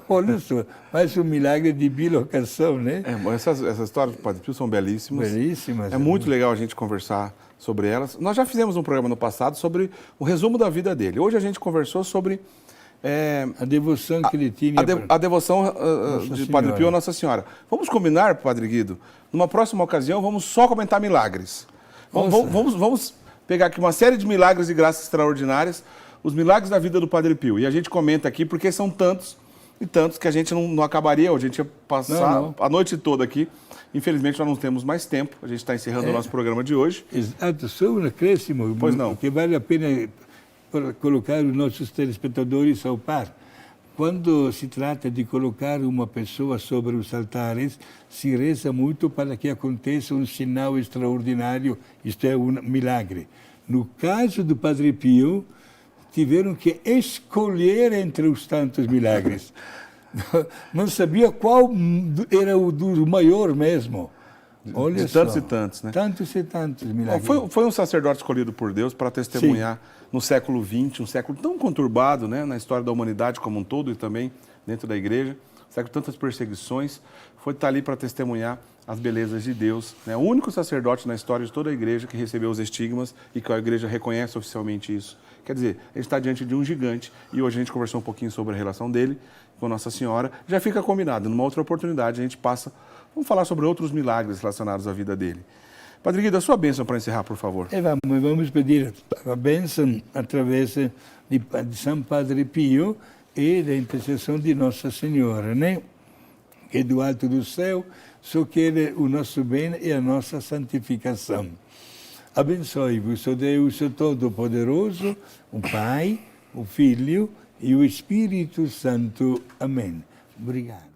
[SPEAKER 2] Olha só, mais um milagre de bilocação, né?
[SPEAKER 3] Essas histórias do Padre Pio são belíssimas.
[SPEAKER 2] Belíssimas.
[SPEAKER 3] É muito legal a gente conversar sobre elas. Nós já fizemos um programa no passado sobre o resumo da vida dele. Hoje a gente conversou sobre
[SPEAKER 2] a devoção que ele tinha.
[SPEAKER 3] A devoção de Padre Pio a Nossa Senhora. Vamos combinar, Padre Guido? Numa próxima ocasião, vamos só comentar milagres. Vamos pegar aqui uma série de milagres e graças extraordinárias, os milagres da vida do Padre Pio. E a gente comenta aqui, porque são tantos e tantos que a gente não acabaria, a gente ia passar a noite toda aqui. Infelizmente, nós não temos mais tempo. A gente está encerrando o nosso programa de hoje.
[SPEAKER 2] Exato, só um acréscimo.
[SPEAKER 3] Pois não.
[SPEAKER 2] Que vale a pena colocar os nossos telespectadores ao par. Quando se trata de colocar uma pessoa sobre os altares, se reza muito para que aconteça um sinal extraordinário, isto é, um milagre. No caso do Padre Pio, tiveram que escolher entre os tantos milagres. Não sabia qual era o do maior mesmo. Olha
[SPEAKER 3] de tantos e tantos, né?
[SPEAKER 2] Tantos e tantos milagres.
[SPEAKER 3] Foi um sacerdote escolhido por Deus para testemunhar no século XX, um século tão conturbado, né, na história da humanidade como um todo e também dentro da igreja, século de tantas perseguições, foi estar ali para testemunhar as belezas de Deus. Né? O único sacerdote na história de toda a igreja que recebeu os estigmas e que a igreja reconhece oficialmente isso. Quer dizer, ele está diante de um gigante e hoje a gente conversou um pouquinho sobre a relação dele com Nossa Senhora. Já fica combinado, numa outra oportunidade a gente passa, vamos falar sobre outros milagres relacionados à vida dele. Padre Guido, a sua bênção para encerrar, por favor.
[SPEAKER 2] Vamos pedir a bênção através de São Padre Pio e da intercessão de Nossa Senhora, né? Que do alto do céu só quer o nosso bem e a nossa santificação. Abençoe-vos o Deus Todo-Poderoso, o Pai, o Filho e o Espírito Santo. Amém. Obrigado.